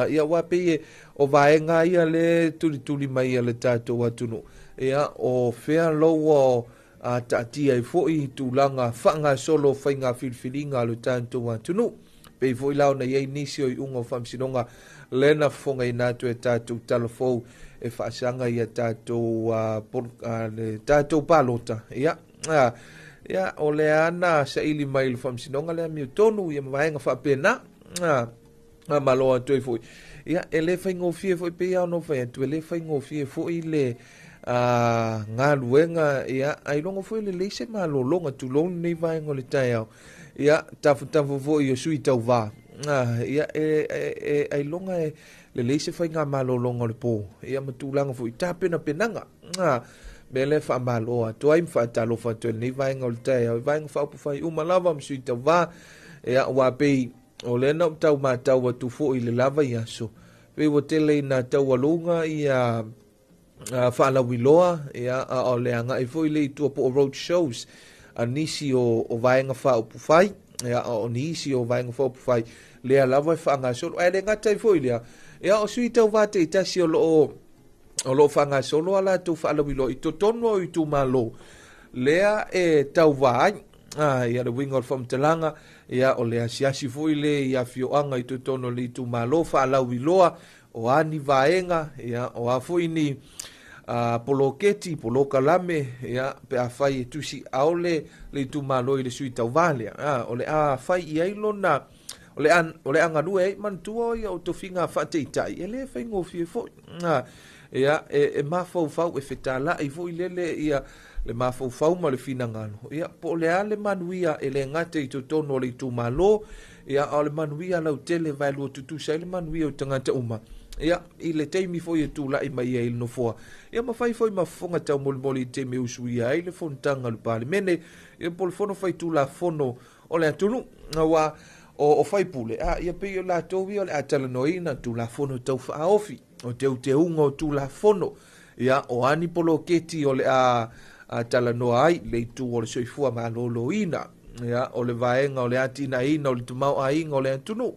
ia wa pe o vaenga ia le tuli mai ia le tātou atunu ia o whea loa a tatia i foi tūlanga whanga solo whainga whilwhilinga lo tātou atunu. Pei foi lau na iei nisi o i unga whamsinonga lena whonga i nātu e tātou talafou e whaasanga i a tātou palota. Ia, o le ana sa ili mai lo whamsinonga lea miu tonu i a mawaenga whapena. Maloa tui foi. Ia, e le whaingo fie foi pe au no whaia tu e le whaingo fie foi le ngā luenga ia ai longa foi le leise malo longa tu long nei vai ngole tai au ia tafu vo i sui tau va ia ai longa le leise fai ngā malo longa le po ia matulanga foi tapena penanga me le fa malo to ai fa talofa to nei vai ngole tai au vai fa pu fai uma lava sui tau va ia wa pe o le na tau ma tau tu fo i le lava ia so pe wo tele na tau longa ia whaala wiloa ia o leanga i foi le tua po road shows a nisi o vaenga wha upu whai ia o nisi o vaenga wha upu whai lea lawa i whaanga solo e le ngata i foi lea ia o sui tau vate i tasi o lo whaanga solo ala tu whaala wiloa i to tono i tu malo lea e tau vai ia le winga o whamtalanga ia o lea siasi foi le ia fioanga i to tono li tu malo whaala wiloa o ani vaenga ia o a foi ni poloketi polokalame ia pe a fai tusi aole le tu malo i le sui tau vale o le a fai i ailona o le anga nue man tuo ia o tofinga fateitai e le fai ngofie foi ia e mafau e fetala i foi lele ia le mafau ma le fina ngalo ia po le ale manuia e le ngate i totono o le tu malo ia o le manuia lau tele vai lo tutu sai le manuia o tangata uma ia i le teimi foi e tulaʻi mai ai le nofoa ia mafai foi mafofoga tau molimoli i teimi usuia ai le fonutaga le palemene ia polifono faitulafono o le atunu ua o fai pule ia pei o latou ia o le a talanoina tulafono tau faaofi o teuteuga o tulafono ia o ani poloketi o le a talanoa ai le itu o le soifua malōlōina ia o le vaega o le atinaina o le tamaoaiga o le atunu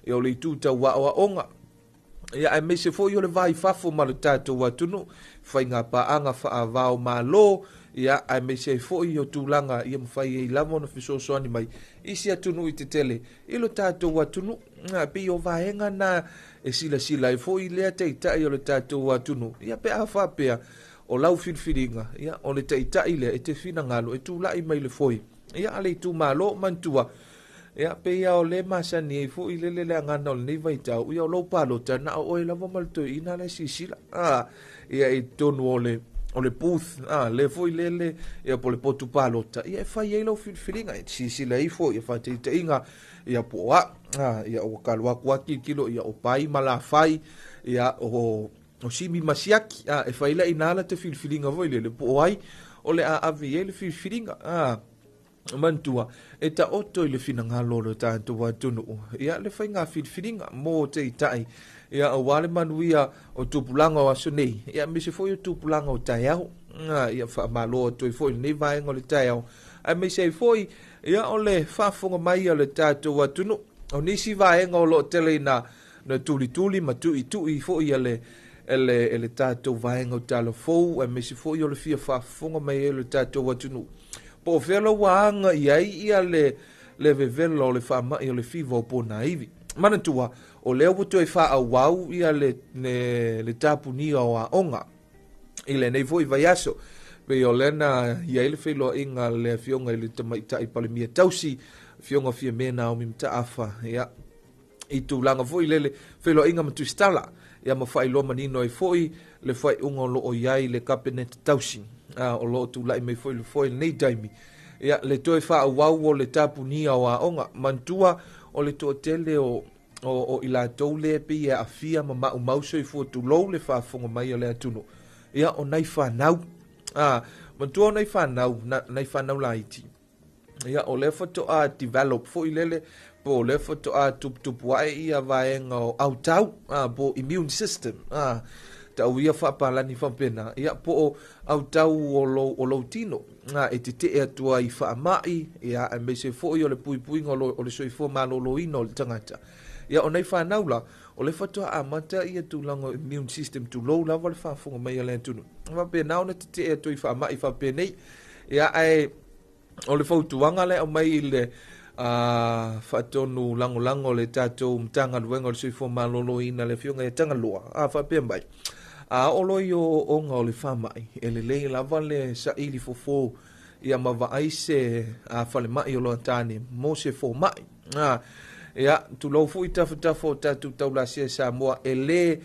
ia o le itu tauaʻoaʻoga ia e mese foi o le vaifafo ma le tatou atunu faiga paaga faavao malo ia ai mese foi o tulaga ia mafai ai lava ona fesoasoani mai isi atunu i te tele i lo tatou atunu pei o vaega na e silasila ai foi lea taʻitaʻi o le tatou atunu ia pe a faapea o lau filifiliga ia o le taʻitaʻi lea e te finagalo e tulaʻi mai le foi ia a le itu malo mantua ia peia o le masani ai foʻi lele le agana o lenei vaitau ia o lou palota na o oe lava ma le toeina le sisila ia i tonu o le booth le foʻi lele ia po le potu palota ia e fai ai lau filifiliga e sisila ai foʻi ia faataʻitaʻiga ia po ia ua kaloaku akilokilo ia o pai ma lafai ia o simi masiaki e fai laʻi ala te filifiliga foi lele po o ai o le aavi ai le filifiliga mantua e taoto i le finagalo o le tatou atunu ia le faiga filifiliga mo teitaʻi ia auā le manuia o tupulaga o aso nei ia mese foi o tupulaga o taeao ia faamalo atu ai foʻi lenei vaega o le taeao ae mese ai foʻi ia o le faafoga mai o le tatou atunu o nisi vaega o loo tele na tulituli ma tuʻituʻi foʻi ia le tatou vaega o talofou ae mese foʻi o le fia faafofoga mai ai o le tatou atunu po o fela waaga i ai ia le vevela o le faamaʻi o le fiva o pona ivi manatua o lea ua toe faaauau ia le tapunia o aʻoga i lenei foʻi vai aso pei o lena iai le feiloaʻiga le afioga i le tamaitaʻi palemia tausi afioga fia me naomi mataafa ia i tulaga foʻi lele feiloaʻiga ma tuistala ia ma faailoa manino ai foʻi le faiʻuga o loo iai le kapeneta tausi o loo tulaʻi mai foʻi le foi lenei taimi ia le toe faauau o le tapunia o aʻoga mantua o le toʻatele o i latou lea pei e afia ma maʻumau soifua tulou le faafoga mai o le atunu ia o nai fanau mantua o nai fanau laiti ia o le fatoa develop foʻi lele po le fatoa tuputupu aʻe ia vaega o autau po immune system tauia faapalani faapena ia po o autau o lou tino e tetee atua i faamaʻi ia e mese foʻi o le puipuiga o le soifua malōlōina o le tagata ia o nei fanau la o le fatoa amata ia tulaga o immune system tulou lava le faafoga mai a le atunu faapena ona tetee atua i faamaʻi faapenei ia ae o le fautuaga le o mai i le faatonu lagolago o le tatou matagaluega o le soifua malōlōina le fioga e tagaloa faapea mai o loi o onga o le whamaai, e le lei lava le sa ili fofo ia mawai se whalemai o loa tāne, mo se fo mai. Ia, tu lau fu i tawhatafa o tatu taulasia Samoa, e le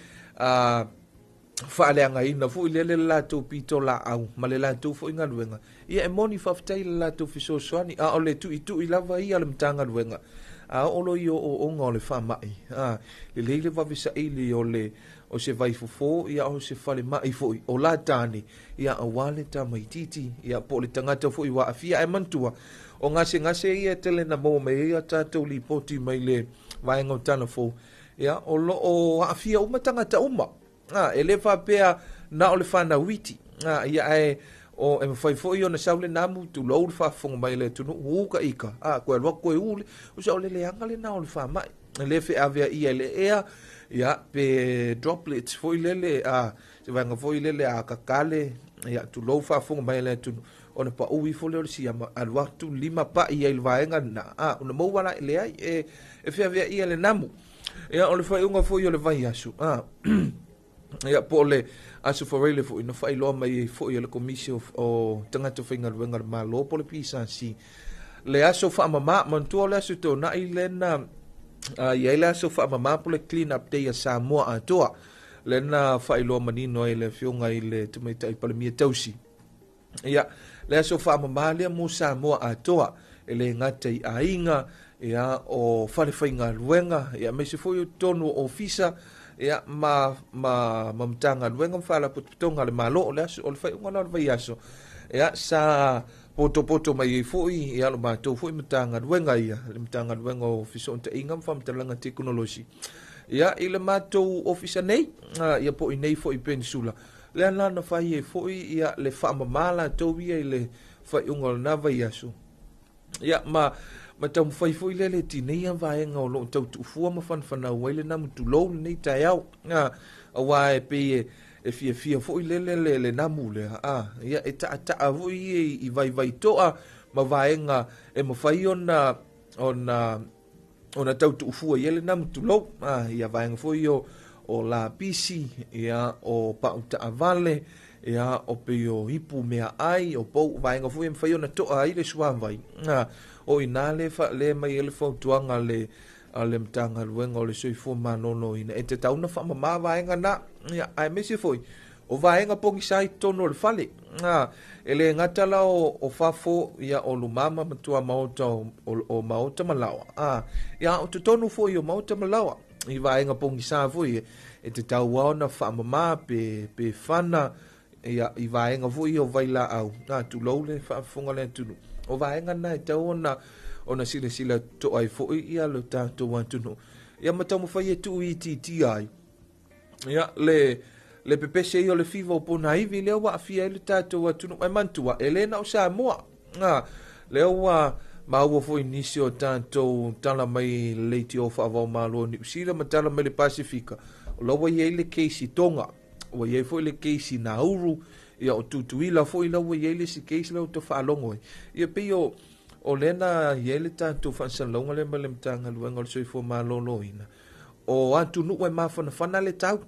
whaaleanga ina, fu i le lato pito la au, ma le lato fu inga luenga. Ia e moni whaftai le lato fiso soani, o le tu i lava ia le mtanga luenga. O loi o onga o le whamai, le leile wawisa ili o se vai fofo ia o se fale mai foi o la tani ia awale ta mai titi ia po le tangata foi wa afia e mantua o ngase ia tele na mo me ia tatou li poti mai le vai ngo tana fo ia o lo o afia uma tangata uma ele fa pea na o le fana witi ia e o e fai foi ona saule namu tu lo fa fonga mai le tunu uka ika ko lo ko ule o sa le anga le na o le fa mai le fe avia ia le ea ia pe droplets foi lele se vanga foi lele kakale ia tu lo fa fonga mai le tu ona pa ui foi le si ama alwa tu lima pa ia il vaenga na una mo wala le ai e fe avia ia le namu ia ona foi unga foi le vai asu ia po le asu foi le foi no fai lo mai foi le commission o tangata finga wenga malo po le pisa si le asu fa mama mantu le asu to na ilena ia ila so fa mama po le clean up day Samoa atoa lena fa ilo manino ile fionga ile tumaita i palemia tausi ia le so fa mama le mo Samoa atoa ele ngata i ainga ia o fale fainga luenga ia me se foi tonu ofisa ia ma mtanga wenga fala putonga le malo le o le fai ngona le vai aso ia sa poto mai foi ia lo mato foi mtanga wenga ia le mtanga wenga ofiso te ingam fam talanga teknologi ia ile mato ofisa nei ia po nei foi pensula le ana na fai foi ia le fa mala to ia ile fai ungol na vai aso ia ma tam fai foi le tinei vai nga lo tau tu fu ma fan wele na mutu lo nei taiau nga awa pe e fia foi le na mule ia ta voi i vai toa ma vai nga e ma fai ona tau tu fu ele na mutu lo ia vai nga foi o la pisi ia o pa uta vale ia o pe o hipu mea ai o po vai nga foi fai ona toa ai le sua vai o inale fa le mai ele fo tuanga le ale mtanga luenga o le soifo manono ina e te tauna fa mama vaenga na ia ai mesi foi o vaenga pongi sai tono le fale ele ngatala o fafo ia o lumama matua mauta o mauta malawa ia o te tonu foi o mauta malawa i vaenga pongi sai foi e te tau na fa mama pe fana ia i vaenga foi o vaila au tu lole fa funga le tunu o vaenga na te ona sila to ai fo ia lo tanto wantuno ia matamu fai tu iti ai ia le pepese io le fivo pona ivi le wa fia le tato wantuno mai mantua Elena o Samoa le wa ma wo fo inisio tanto tala mai late of ava malo ni sila matala mai le Pacifica lo wa ye le case tonga wa ye fo le case Nauru ia o tutuila fo ila wa ye le si case lo to fa longo ia pe o lena yele tanto fansalonga le malemtanga luenga le soifo maloloina o atu nu e mafana fana le tau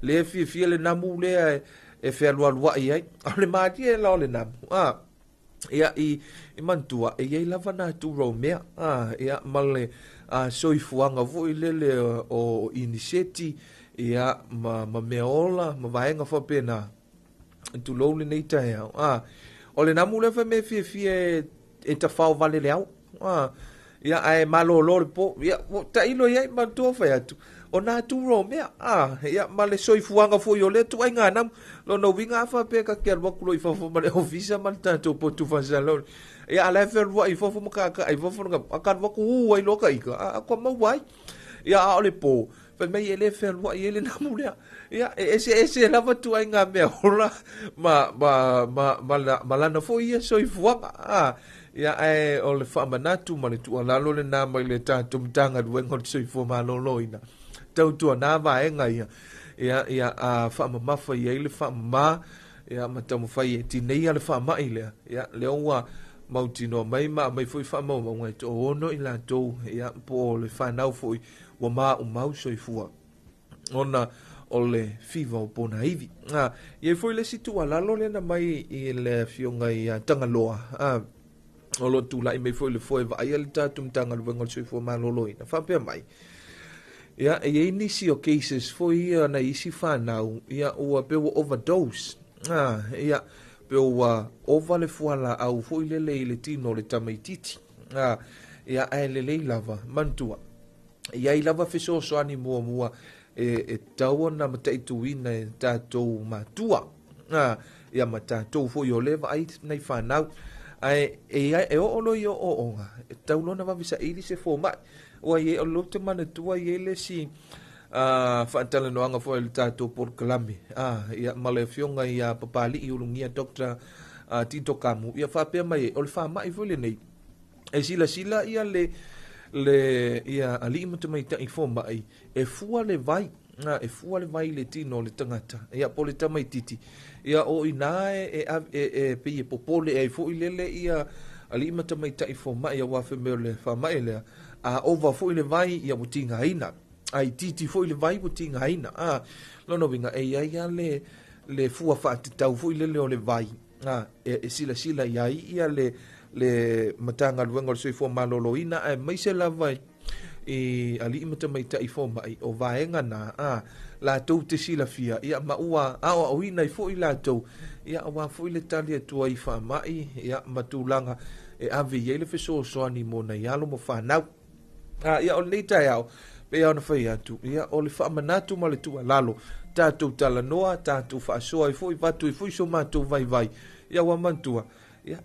le fi le namu le e fe alua ai le mati e la le namu ia i mantua e ye lava na tu romea ia male soifuanga vo le o iniseti ia ma meola ma vaenga fa pena tu lo le nei tai o le namu le fa me fi e ta fao vale le au ia ai malo lo po ia ta ilo ia mantua fa atu o na tu ro me ia male soifuanga fo yo le tu ai ngana lo no vinga fa pe ka ker ba kulo i fa fo male ofisa mal tanto po tu fa salon ia ala fer wa i fo mo ka ai fo nga akan wa ku ai lo ka i ka ko ma wai ia ole po fa me ele fer wa ele na mu ia ese lava tu ai nga me ora ma la fo ia soifuanga ia ai o le whaamanatu ma le tualalo le nā mai le tātum tanga duenga le soifo maloloina. Tau tua nā vaenga ia a whaamamafa ia i le whaamama, ia matamu whai e tinei a le whaamai lea, ia leo wa mautino mai fui whaamau maunga e to ono i la tau, ia po le whanau fui wa mau soifua. Ona o le fiva o pona ivi. Ia fui le situ alalo le na mai i le fionga i Tangaloa, o lo tula i me foi le foi vai le tatum tanga le vengo sui fo malolo ina fa pe mai ia e inisi o cases foi na isi fa now ia o pe overdose ia pe o over le fuala au foi le tino le tamaititi ia le lava mantua ia i lava fiso so ani mua e tau na mata ituina tatou matua ia mata tou foi o leva ai nei fa now e o lo yo o nga tau lona va visa ili se forma o ye o lo te mana tua ye le si fa tala no anga fo el tato por klami ia male fionga ia papali i ulungia doctor Tito Kamu ia fa pe mai o fa mai fo le nei e sila ia le ia ali mo te mai ta informa ai e fua le vai le tino le tangata ia po le tamai titi ia o inae pe popole e fo ilele ia ali mata mai tai fo mai ia wa femele fa mai le over fo ile vai ia butinga ina ai titi fo ile vai butinga ina lo no vinga e ia le fua fa tau fo ile le vai e sila ia le matanga luenga so fo malolo ina ai mai se la vai e ali mata mai tai fo mai o vaenga na la tau te sila fia ia maua o ina i fo i la tau ia wa fo i le tali tua i fa mai ia matulanga e ave yele fe so ani mo na yalo mo fa nau ia o nei tai au pe ona fai atu ia o le whaamanatu ma le tua lalo tātou talanoa tātou whaasoa i fui vatu i fui so mātou vai ia wa mantua ia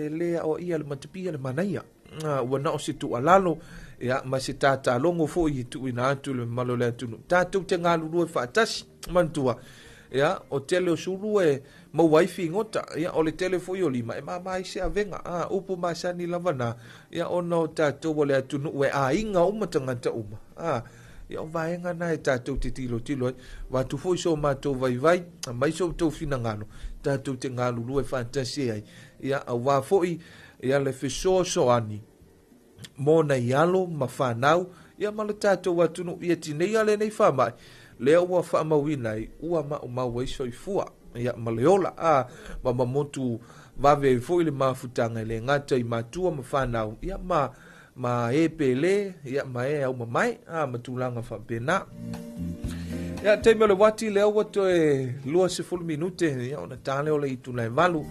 lea o ia le matapia le manaia ua na o se tua lalo ia ma se tātālongo fo i tu ina atu le malo le atunu tātou te ngalulu e whaatasi mantua ia o tele o suru e mawaifi ngota ia o le tele fo i o lima e mamai se avenga upu masani lavana ia ona o tātou o le atunu ue a inga uma tangata uma ia o vaenga na e tātou te tilo watu fo i so mātou vai mai so tau fina ngalo tātou te ngalulu e whaatasi ai ia a wā fo i ia le fiso so ani mona ialo ma whanau ia ma le tātou atunu ia tinei ale nei whamai lea ua whaamawina i ua mau iso i fua ia ma leola ma mamotu vave i fo i le mafutanga i le ngata i matua ma whanau ia ma e pele ia ma e au mai ma tulanga whapena ia teime le wati lea ua to e lua se fulu minute ia ona tale o le ituna e malu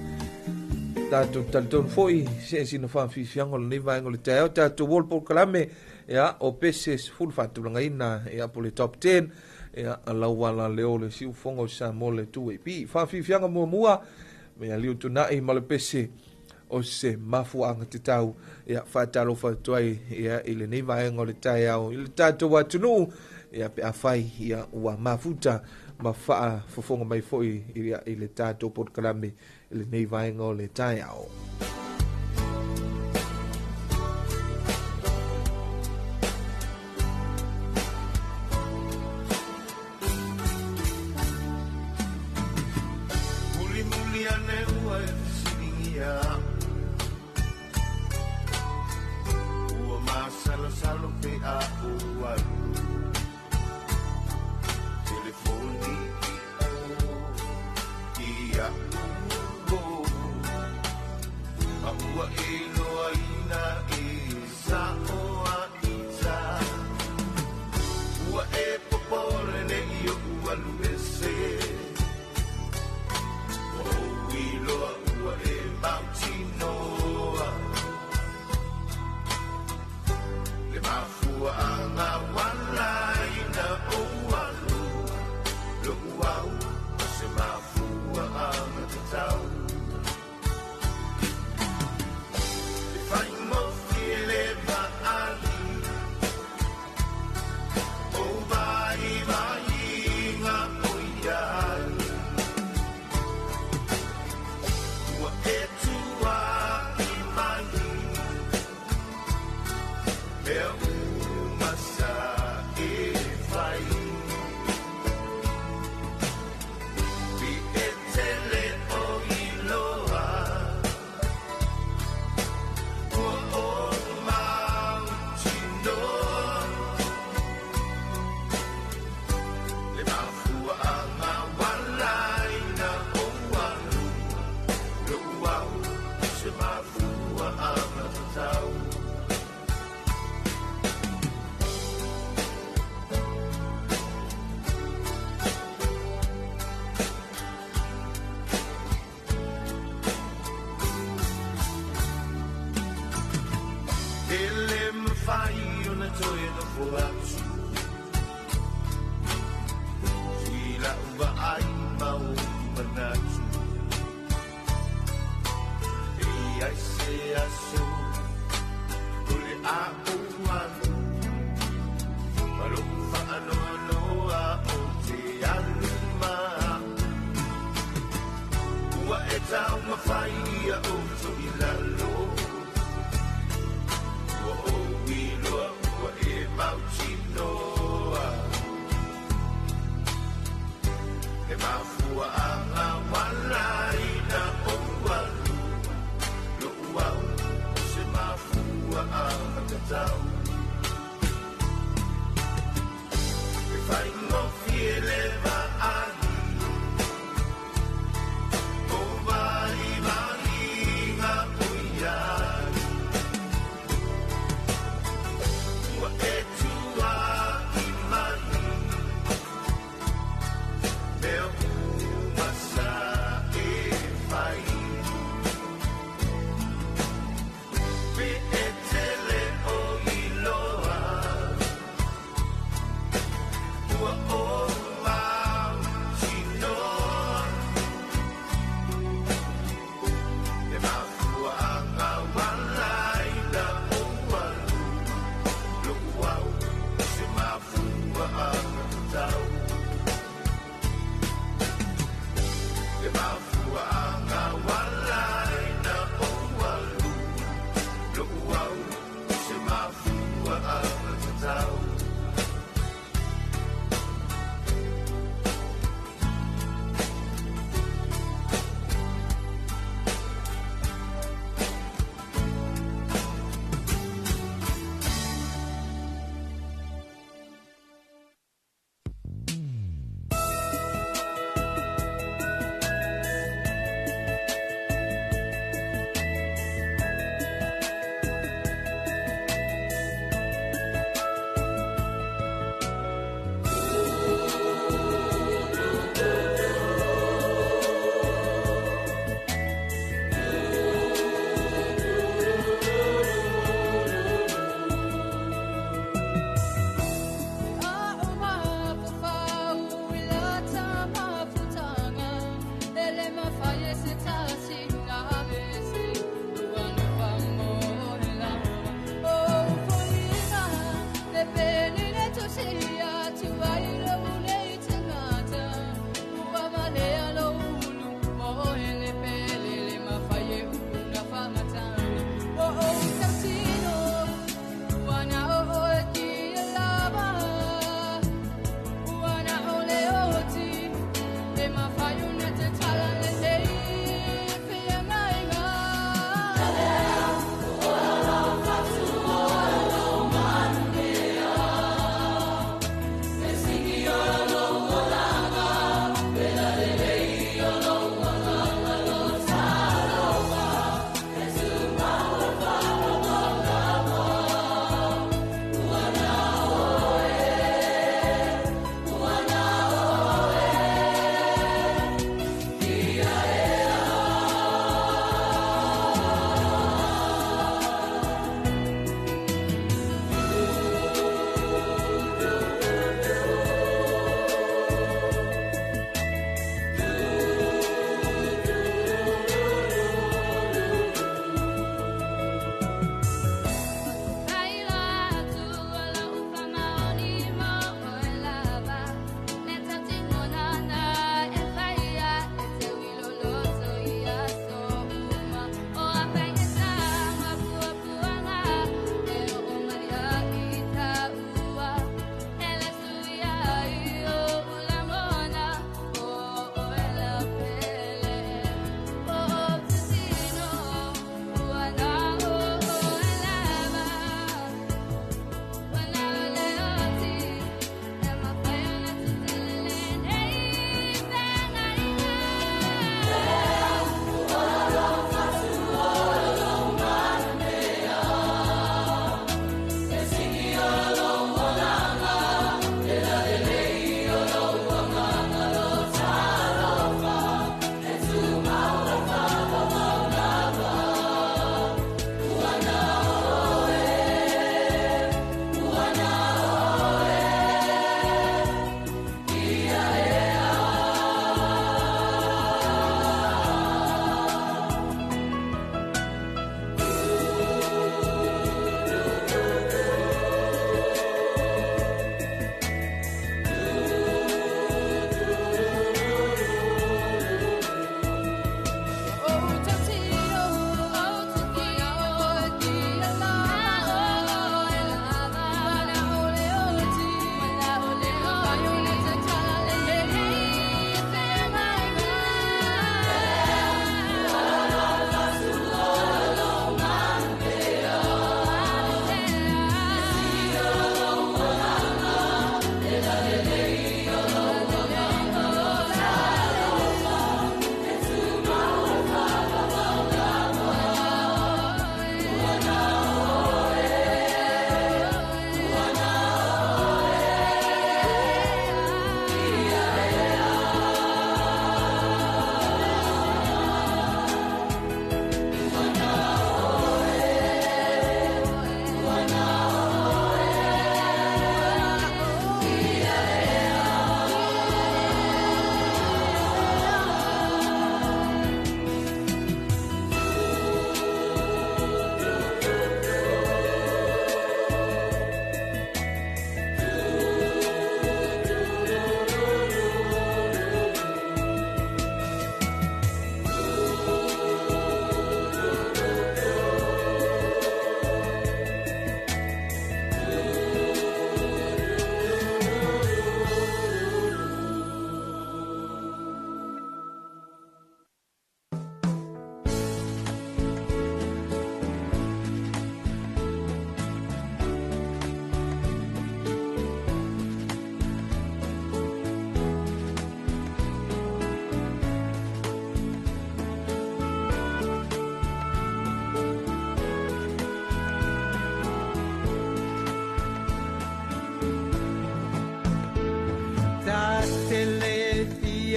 tātou talitonu foi se sino whawhiwhianga le niva engole te ao tātou wolpo kalame ia o pese fulu whatulanga ina ia po le top 10 ia alau wala leo le siu fongo sa mo le tu e pi whawhiwhianga mua mea liu tunai ma le pese o se mafuanga te tau ia whatalofa tuai ia ile niva engole te ao ile tātou watunu ia pe awhai ia ua mafuta ma faa fofonga mai foi ia ile tātou podkalame le nei vaenga o le tai ao.
Muli ane ua e siningia ua masalo pe a ua telefoni ia ua e loa ina e Samoa ita ua e popole ne i ua luese o ui loa ua e mautinoa le mafua anga wala ina o alu lo uau o se mafua anga tatau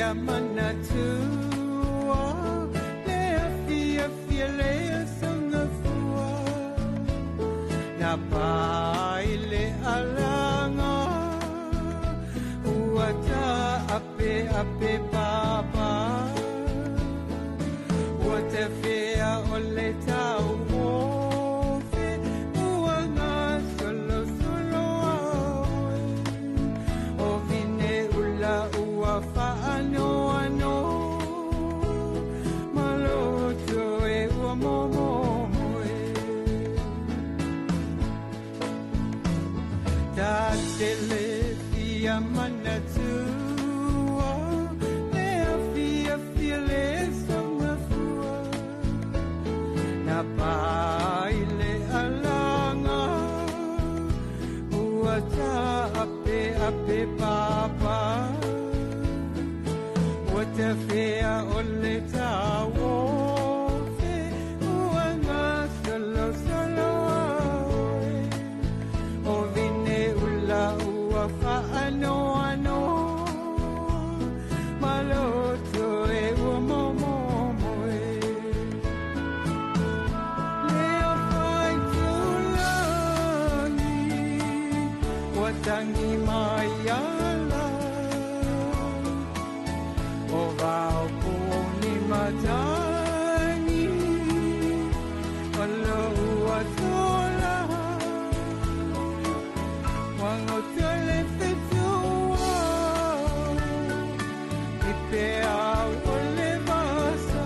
fia manatua lea fia lea sanga fua na pai le alanga uata ape papa uata fea ole tau mofe uanga solo o vine ula ua faano ano maloto e ua momo Tatele fia manatua lea fia le songa fua na pai le alanga uata ape papa uata fea ole tawo fe uanga solo o vine ula ua faano ano maloto e ua momo leo fai tulani watangi mai ala o vao puni matani alo ua tola Wango tele fetua Ipea ole basa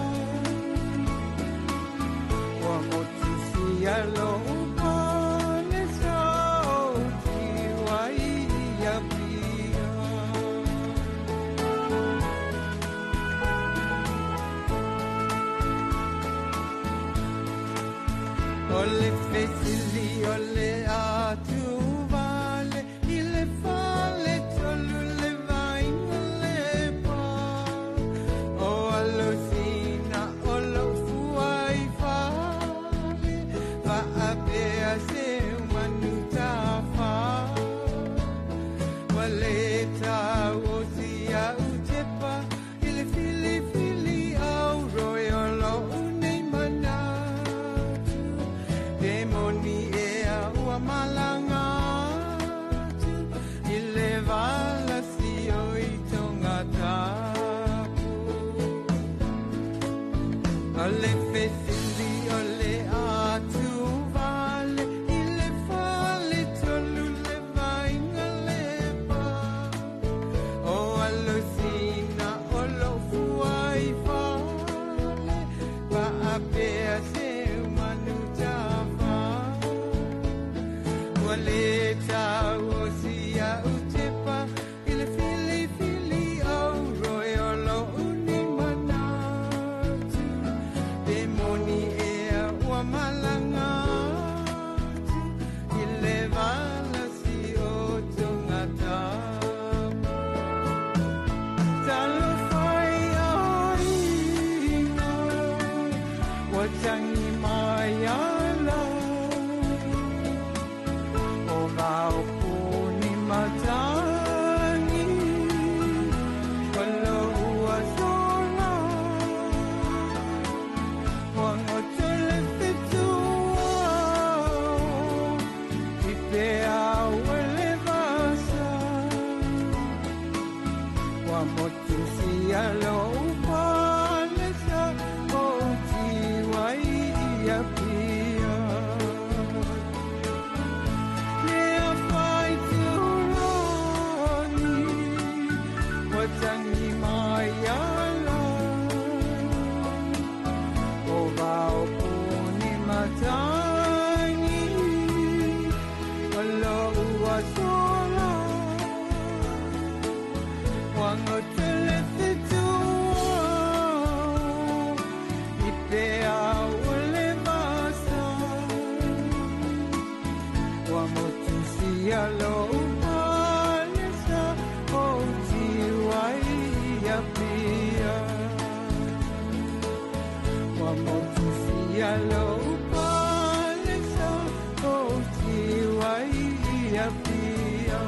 Wango tusi alo upane sauti Wai ya pia Ole fesili ole atu Ole fesili ole atu vale ile fale tolu le vainga lepa o alusina olo fuai fale va apea se manutafa wale ta osia utepa ile fili au royolo malanga ile vala si otongata Talofa ina watangi mayala o vao puni matani walo uasola wango Alo upalesa o tiwai ya pia Lea fai tulani watangi mayala o vao puni matani alo uasola wango Alo upalesa o tiwai ya pia Wamotusi alo upalesa o tiwai ya pia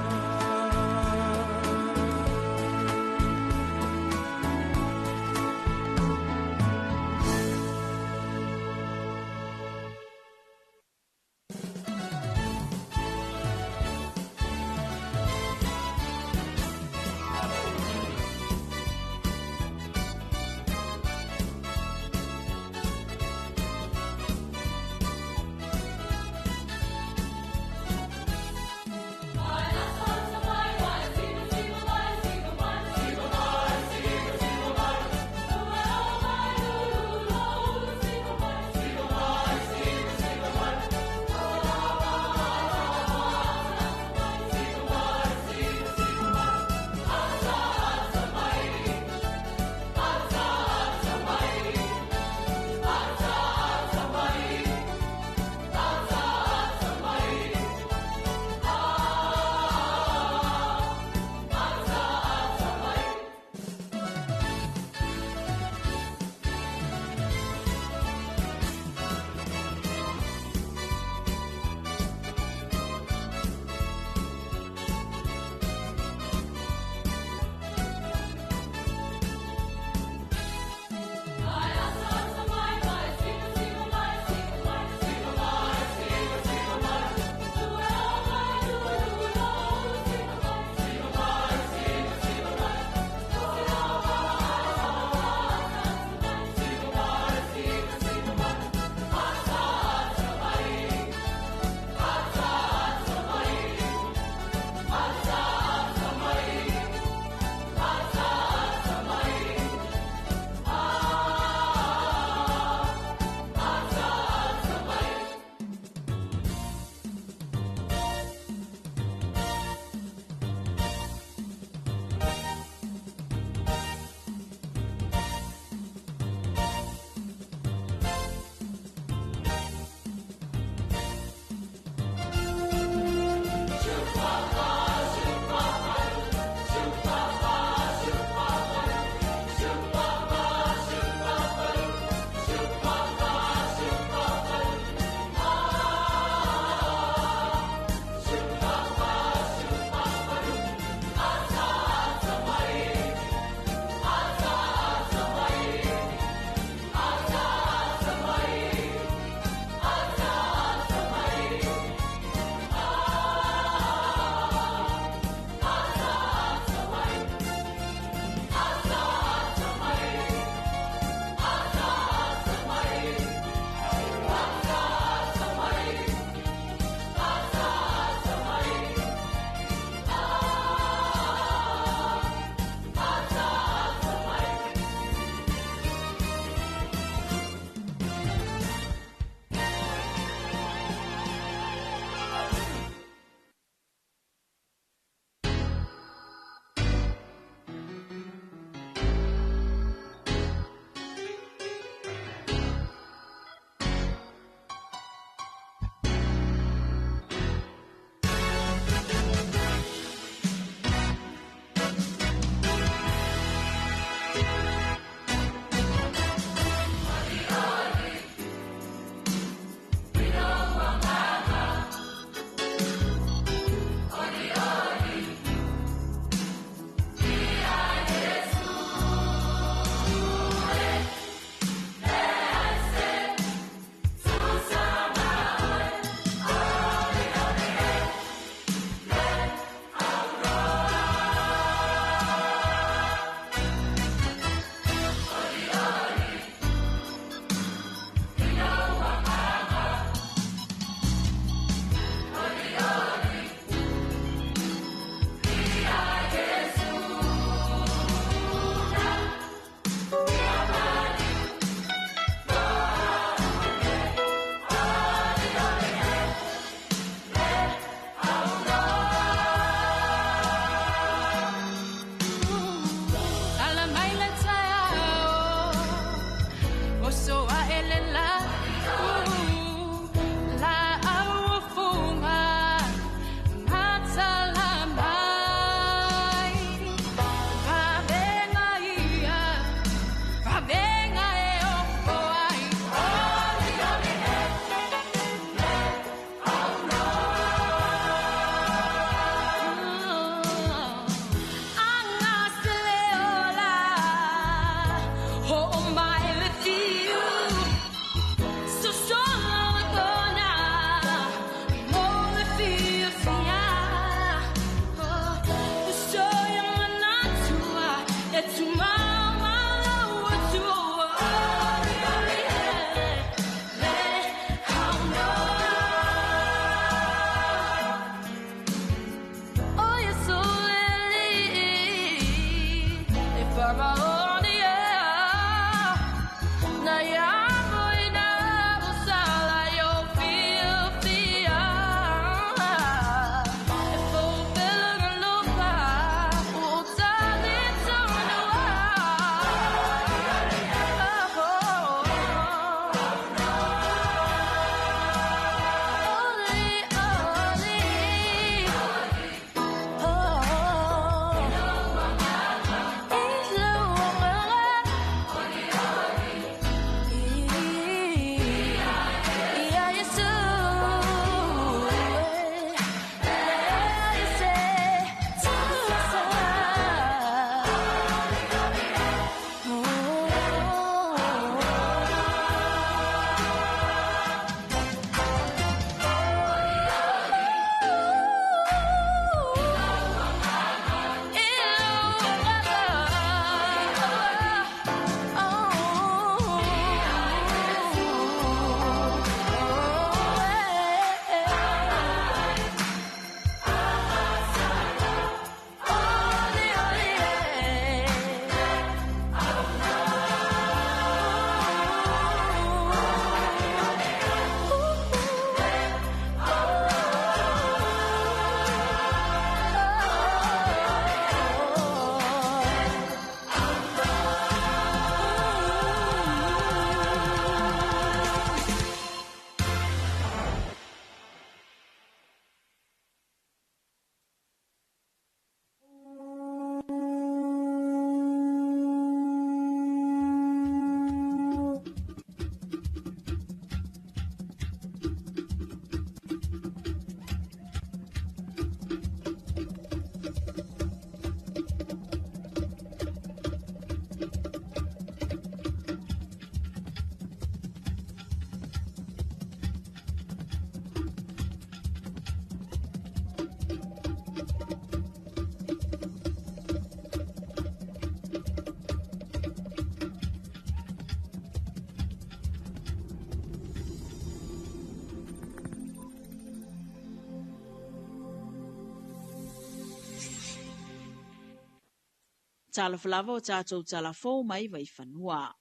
Talofa lava o tātou talafo mai vai whanua.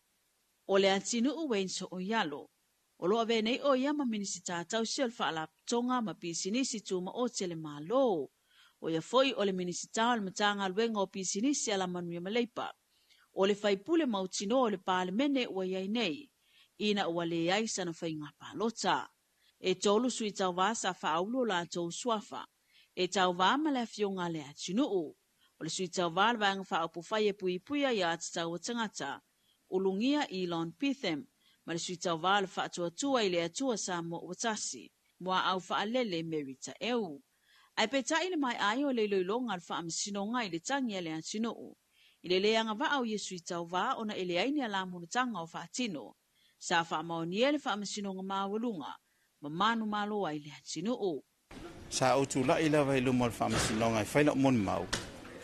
O le atinu uen so o yalo. O loa venei o ia ma minisi tātou sil whaala tonga ma pisinisi tūma o tele malo. O ia foi o le minisi tāo le matanga luenga o pisinisi ala manuia maleipa. O le whaipule mautino o le pālemene ua iai nei. Ina ua le iai sana whainga pālota. E tolu sui tau vasa whaaulo la tau suafa. E tau vama le fionga le atinu o. O le sui tau vāle vanga whaopu whai e pui puia ia atatau o tangata. Ulungia Elon Pithem. Ma le sui tau vāle whaatua tua i le atua Samoa watasi. Mua au whaalele merita eu. Ai peta ile mai ai o le loilonga al whaamisinonga i le tangi le atinu o. I le leanga va au Yesu i tau vā ona ele aini ala munutanga o whaatino. Sa whaamaonie le whaamisinonga mawalunga. Ma manu malo ai le atinu o.
Sa o tu la ila vai lumo le whaamisinonga i whaila mon mau.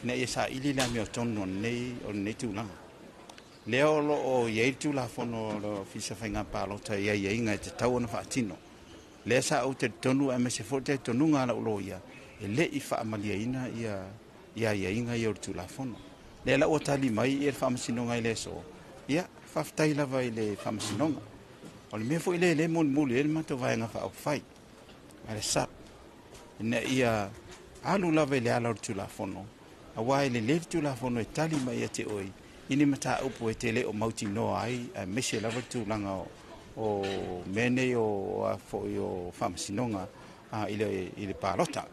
Ne ia sa ili la mea tono nei o nei tu langa. Leo lo o iei tu la fono lo fisa whainga pālota iei inga e te tau na whaatino. Lea sa o te tonu e me se fo te tonu ngā la ulo ia. E le i whaamalia ina ia inga i o tu la fono. Le la o tali mai i e whaamasinonga i le so. Ia, whaftai lava i le whaamasinonga. O le mea fo i le mon muli e le mato vaenga wha au whai. A le sap. Ina ia alu lava i le ala o tu la fono. A wai le tu la fono e tali mai e te oi. Ini mata upo e te le o mauti noa ai. A mese lava tu langa o mene o a fo i o whaamasinonga i le pālota.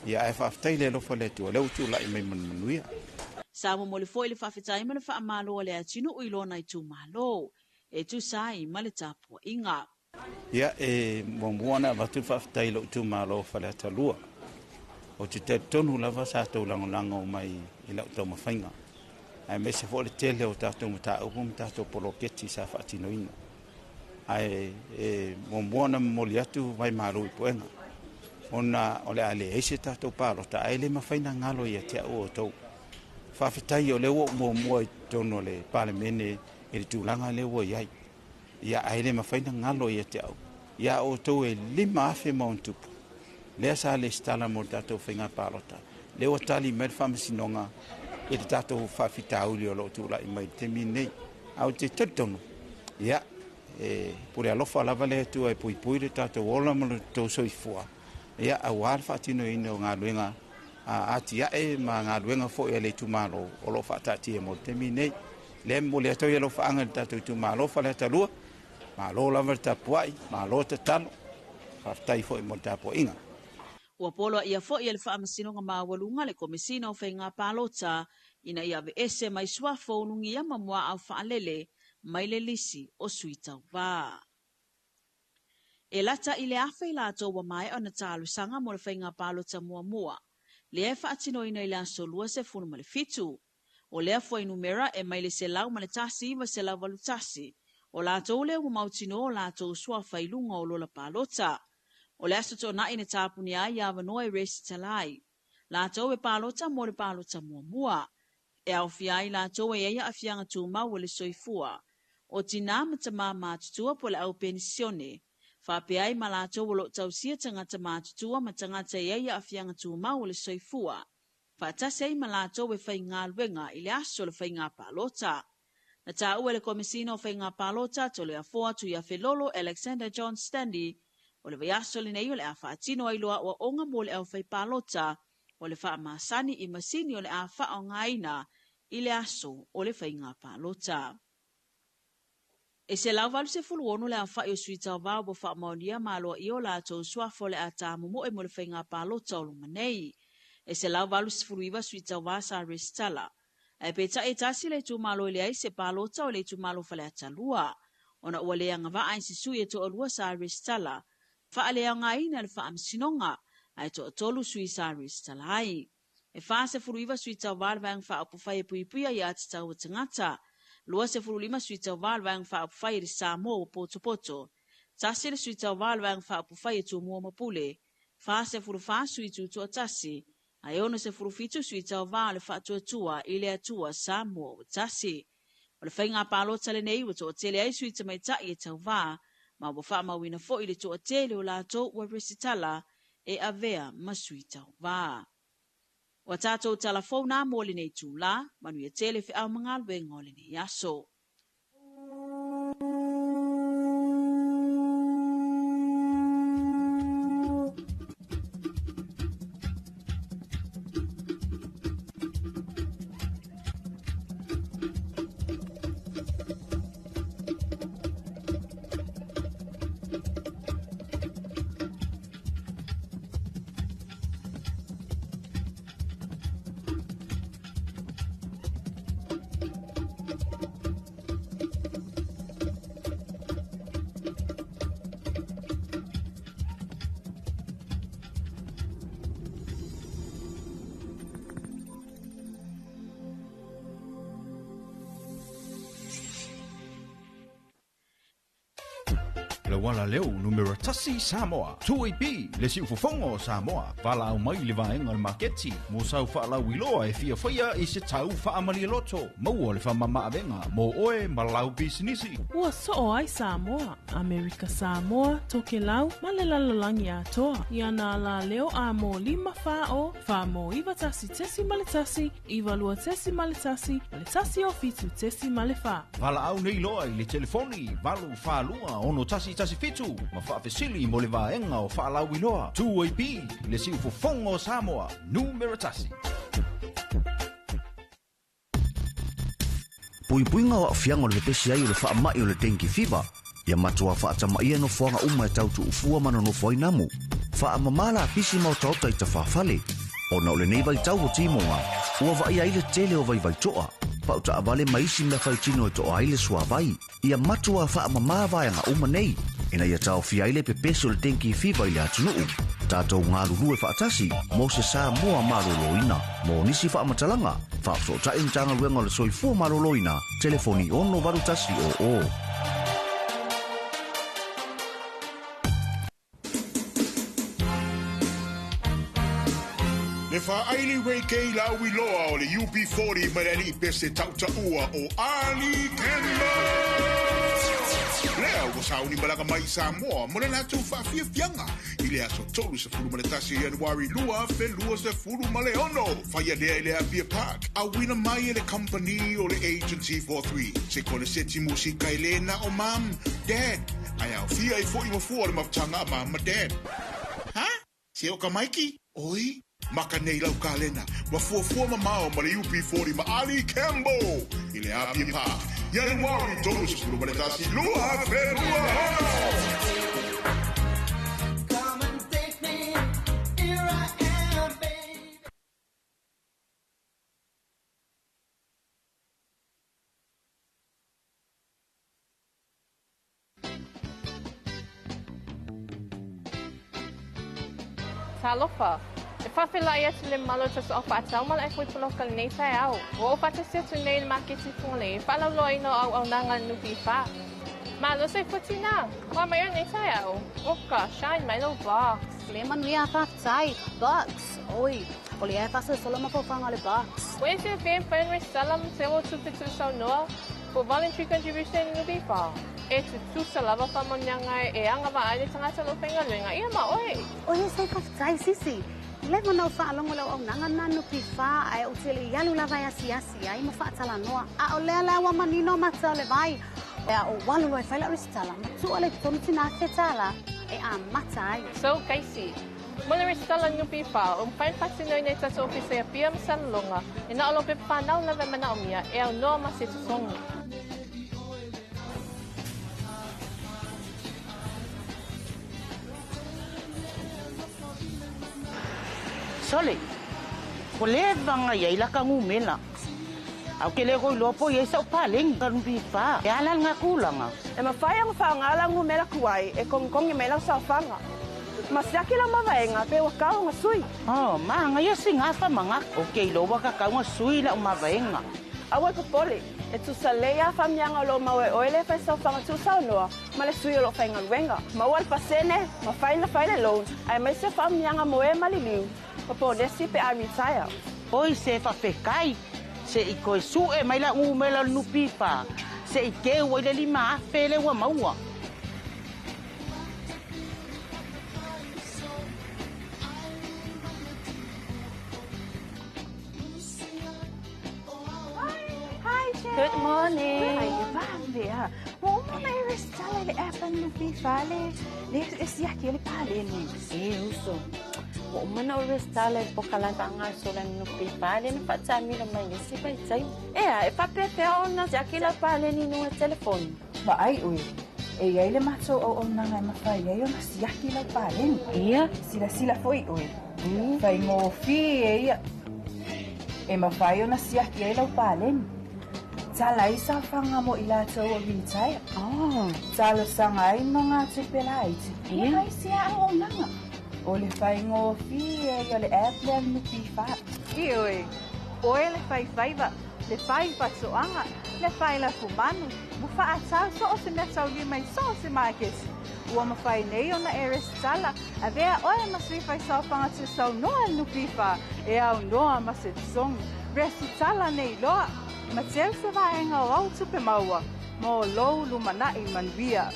Ia e whaftai le lofa le tu. Le utu la i mai manuia.
Sa mo le foi le whawhitai ma le whaamalo le atinu uilona i tu malo. E tu sai ma le tapua inga.
Ia e mwamuana watu whaftai lo tu malo whale atalua. O te tonu lava sa tau lango mai i lau tau mawhainga. Ai me se fo le tele o tātou mata upu tātou poloketi sa whaatino ina. Ai mwamuana moli atu vai maru i poenga. Ona o le ale eise tātou pālota. Ai le mawhaina ngalo i a te au o tau. Whawhitai o le o mua i tono le palemene e le tūlanga le o iai. Ia aile mawhaina ngalo i te au. Ia o tau e 5 afe mauntupu. Lea sa le stala mo tātou whainga pālota. Le o tali mai whamasinonga e te tātou whawhitau li o lo tūla i mai te minei. Au te tatonu. Ia, pure alofa lava le tu ai pui le tātou ola mo le tau soifua. Ia au alfa atino ina o ngā luenga ati ae ma ngā luenga fo e le tumalo o lo whaatati e mo te minei. Le mo le atau e lo whaanga le tātou tumalo whale atalua. Ma lo lava le tapuai, ma lo te talo. Whaftai fo e mo tapo inga.
Ua polo ia fo ia le whaamasinonga mawalunga le komisina o whainga pālota ina ia ve ese mai suafo nungi ama mua au whaalele mai le lisi o suitau wā. E lata i le awhi la toa mai o na tālu sanga mo le whainga pālota mua. Le e whaatino ina i le asolua se funu ma le fitu. O lea fo numera e mai le se lau ma le tasi iwa se lau walu tasi. O la tau lea mautino o la tau suafa i lunga o lola pālota. O le aso tō nai ne tāpuni ai ia wanoa i resi talai. La tau e pālota mo le pālota mua. E au fiai la tau e eia a fianga tūmau o le soifua. O tina mata mātutua po le au pensione. Whapeai ma la tau o lo tau sia tangata mātutua ma tangata e eia a fianga tūmau o le soifua. Whatasei ma la tau e whai ngā luenga i le aso le whai ngā pālota. Na tā ue le komisina o whai ngā pālota to le afoa tu ia whelolo Alexander John Standy. O le vaiaso le nei o le a whaatino ai loa o onga mo le au whai pālota o le wha masani i masini o le a wha o ngaina i le aso o le whai ngā pālota. E se lau walu se fulu ono le a wha i o suita o vau bo wha maonia ma loa i o la tau suafo le a tāmu mo e mo le whai ngā pālota o lunga nei. E se lau walu se fulu iwa suita o vasa restala. E peta e tasi le tu malo le ai se pālota o le tu malo whale atalua. Ona ua le anga wa ai se sui e to o lua sa restala. Wha le anga ina le wha amsinonga ai to o tolu sui sa restala ai. E wha se fulu iwa suita o val vang wha apu whai e pui pui ai atita o tangata. Lua se fulu lima suita o val vang wha apu whai e Samoa o poto poto. Tasi le suita o val vang wha apu whai e tu mua mapule. Wha se fulu wha suitu tu o tasi. Ai ono se fulu fitu suita o val wha tua ile atua Samoa o tasi. O le whainga pālota le nei wato o tele ai suita mai tai e tau wā. Ma bo wha mawina fo i le to o tele o lato ua resitala e avea ma suita o wā. Wa tātou talafona mo le nei tūla, manu ia tele fi au mga luenga o le nei aso.
Le wala leo numero tasi Samoa. Tuipi le si ufofongo Samoa. Vala au mai le vaenga le maketi. Mo sau whaala wiloa e fia whaia i se tau whaamali loto. Maua le whamama avenga. Mo oe malau bisinisi.
Ua so ai Samoa, Amerika Samoa, toke lau, malelalolangi atoa. Iana la leo a mo lima wha mo iwa tasi tesi maletasi, iwa lua tesi maletasi, maletasi o fitu tesi malefa.
Vala au nei loa i le telefoni. Valu whaalua ono tasi fitu. Ma whaafesili mo le vaenga o whaalau wiloa. Tuipi le si ufofongo Samoa. Numero tasi.
Puipuinga wa fiango le pesi ai o le whaamai o le dengue fever. Ia matua whaatamai no whanga uma e tautu ufua mana no whainamu. Whaamamala pisi mau tauta i ta whaafale. O na ole nei vai tau o timonga. Ua vai ai le tele o vai toa. Pauta avale maisi mea whaitino e toa ai le sua vai. Ia matua whaamama vaianga uma nei. Ina ia tau fia ai le pepesi o le dengue fever i le atunuu. Tātou ngā lulu e whaatasi, mo se Samoa maroloina. Mo nisi whaamatalanga, whaapso tae ntanga luenga le soifua maroloina. Telefoni ono varutasi o.
Le whaaili wei kei laui loa o le UB40 marani pese tauta ua o Ali Kemba. Lea ua sauni malaka mai Samoa, mona natu whaafia fianga. I le aso tolu se fulu maletasi Januari lua, fe lua se fulu maleono. Whaia lea i le Avia Park, a wina mai e le company o le Agency 43. Se kone seti musika i le na o mam, dad. Ai au fia i fo i mafua le mafutanga ma dad. Ha? Se o ka maiki? Oi? Maka nei lau kalena, mafuafua mamao ma le UP40 ma Ali Kembo. I le Avia Park, Januari tolu se fulu maletasi lua, fe lua hono.
Talofa. E whawhila ia tu le malo tas o whaatau mal e fwy pulokal nei tai au. O whaatasia tu nei le maketi fungale, whalau loa ino au nanga nupi wha. Malo se futi na, wa mai o nei tai au. Oka, shine mai lo box.
Le manu ia whaatai, box. Oi, o le e whasa solo ma whawhanga le box.
Where's your VM Fenris Salam Sewo Tupitu Sau Noa for voluntary contribution nupi wha? E tu sa lava whamonyanga e anga wa aile tangata lo whenga luenga. Ia ma oi.
Oi, se whaatai sisi. Le mana whaalongo lau au nanga nanu pi wha ai o tele ialu lava asi ai ma whaatala noa. A o lea lea wa manino mata le vai. E a o walu loi whaila ristala. Ma tu ole tonu tina te tala e a mata ai.
So, kaisi. Mona ristala nupi wha, whain patino nei tato ofisa pia masalonga. E na olo pe whanau lava mana o mia e au noa ma se tusonga.
Sole, ko le vanga ia ila ka ngumela. Au ke le ko lopo ia sa paling kan bi fa. Ya lan nga kulanga.
E mawhai ang whaangala ngumela kuai e kongkong i melang sa whanga. Masaki lang mawaenga pe wakao nga sui.
Oh, nga ia singa fa manga. Okay, lo wa ka nga sui la mawaenga.
Awai ko pole. E tu sa leia famyanga lo mawe oile fa sa whanga tu sa noa. Male sui lo whainga wenga. Mawal pasene, mawhaina whaina loan. Ai mai se famyanga moe maliliu. Papo desi pe a retire.
Oi se fa fekai. Se i koe su e mai la ngumela nupi fa. Se i ke ua le lima afele wa maua.
Good morning.
Ai, vale. O mana e restala le apa no fifale. Le siaki le pale ni.
Uso. O mana o restala e pokalanga sola no pipale na patsami na mai nisi pai tsai. E papepe ona jakila pale ni no telefone.
Ba ai ui. E ai le macho o nanga mafai e ona siaki le pale.
Ia.
Sila foi ui. Fai ngo fi e e mafai ona siaki e le pale. Tala isa fanga mo ila tso o vintai. Tala sanga i mga tupelai. Ia sia o nanga. O le fai ngo fi e le apple no pifa.
Ioi. O le fai va. Le fai patsoanga. Le fai la fumanu. Bufa atau so o se mesa o mai so se makes. Ua mawhai nei o na eres tala. A vea oe masui fai sau panga tu sau noa no pifa. E au noa masit song. Resi tala nei loa. Mateu se vaenga o au tupe maua. Mo lou lumana i manvia.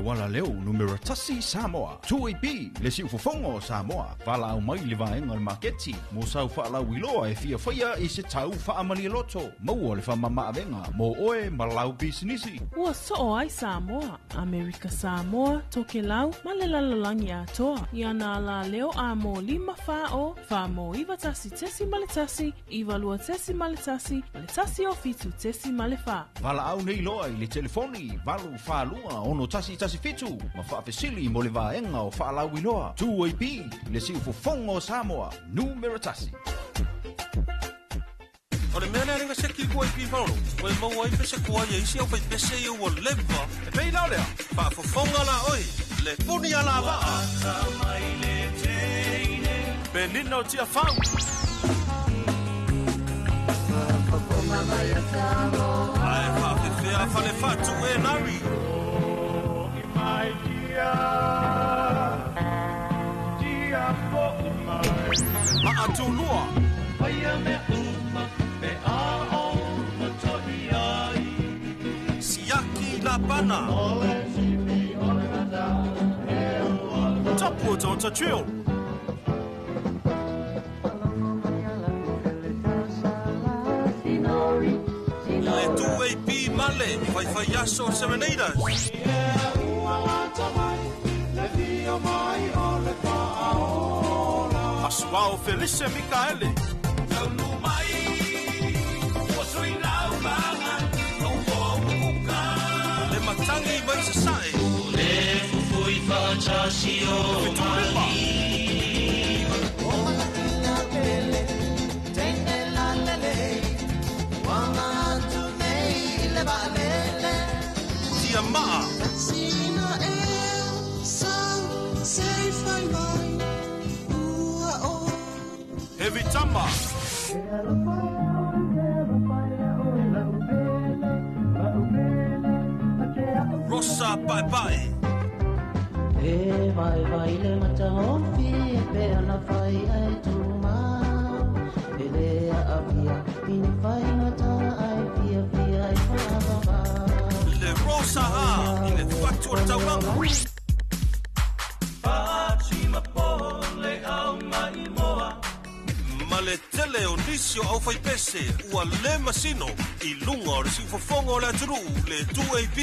wala leo numero tasi Samoa. Tuipi le si ufofongo Samoa. Vala au mai le vaenga le marketi. Mo sau whaala wiloa e fia whaia i se tau whaamali loto. Maua le whamama avenga. Mo oe malau bisinisi.
Ua so ai Samoa, Amerika Samoa, toke lau, malelalangi atoa. Iana ala leo a mo 5 fao, fa mo iwa tasi tesi maletasi, iwa lua tesi maletasi, maletasi o fitu tesi malefa.
Vala au nei loa i le telefoni. Valu whalua ono tasi fitu. Ma whaafesili mo le vaenga o whaalau iloa. Tuipi le si ufofongo Samoa. Numero tasi.
O le mea ringa seki kua i pimaro. O e maua i pese kua i isi au fai pese i ua lewa. E pei lau lea. Pa fofonga la oi. Le puni ala wa. Benina o tia whau. Ai whaafefea whale whatu e nari. Ma atunua. Siaki la bana. Topwood on the drill. Le 2AP male, fai aso serenaders. Asuao Felice Micaele. Le matangi mai se sae. Le fufui facasi o Tia maa. Heavy tamba. Rosa bye bye.
E vai vai le mata ofi pe ana fai ai tu ma e le avia in fai mata ai via via ai fa ba
Le rosa ha ile factor tawang. Pachima pole au mai moa. Male tele o nisio au fai pese ua le masino i lunga o si fofongo le tru le 2AP.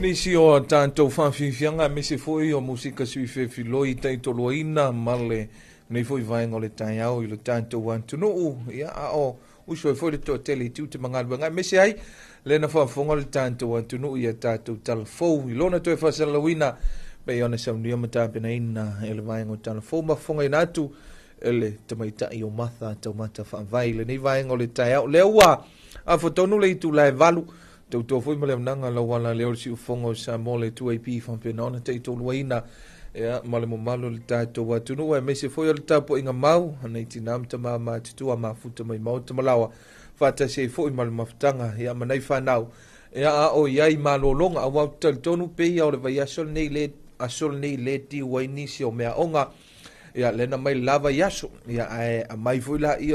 Nisi o tantou whawhiwhianga me se foi o musika sui whewhiloi tei toloina male nei foi vaenga o le tai au i le tantou antunuu ia a o usoi foi le to tele tiu te mangaluanga me se ai le na whawhonga le tantou antunuu ia tantou talafou i lona toi whasalawina pe ona saunia matapena ina e le vaenga o talafou ma whonga ina atu e le tamaitai o matha tau mata whaavai le nei vaenga o le tai au le ua a whatonu le itu lai valu tau tō fwoi male mnanga la wala leo si ufongo sa mole 2AP whampena ona te tō luaina ea male mo malo le tātou watunu e mese fwoi o le tāpo inga mau anei tinam ta maa maa tutua maa futa mai mau ta malawa whata se fwoi male mafutanga ea manai whanau ea a o iai malo longa a wau tal tonu pei au le vai asol nei le ti waini si o mea onga ea lena mai lava yaso ea a mai fwoi la i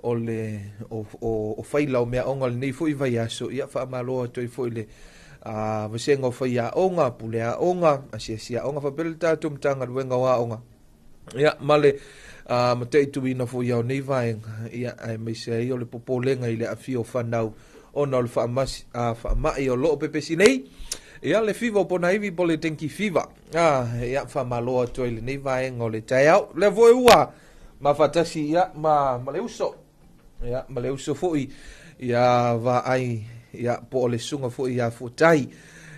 o faila o mea onga le nei foi vai aso ia fa malo toi foi le a vasenga o fai a onga pule a onga asia onga fa pelta tum tanga wenga wa onga ia male matei tu ina foi o nei vai ia ai me se o le popolenga ile a fio fanau ona le fa mas fa mai o lo pepesi nei ia le fiva po naivi po le tenki fiva ia fa malo toi le nei vai ngole taiau le voi ua ma fatasi ia ma le uso ia ma le uso foi ia va ai ia po le sunga foi ia fotai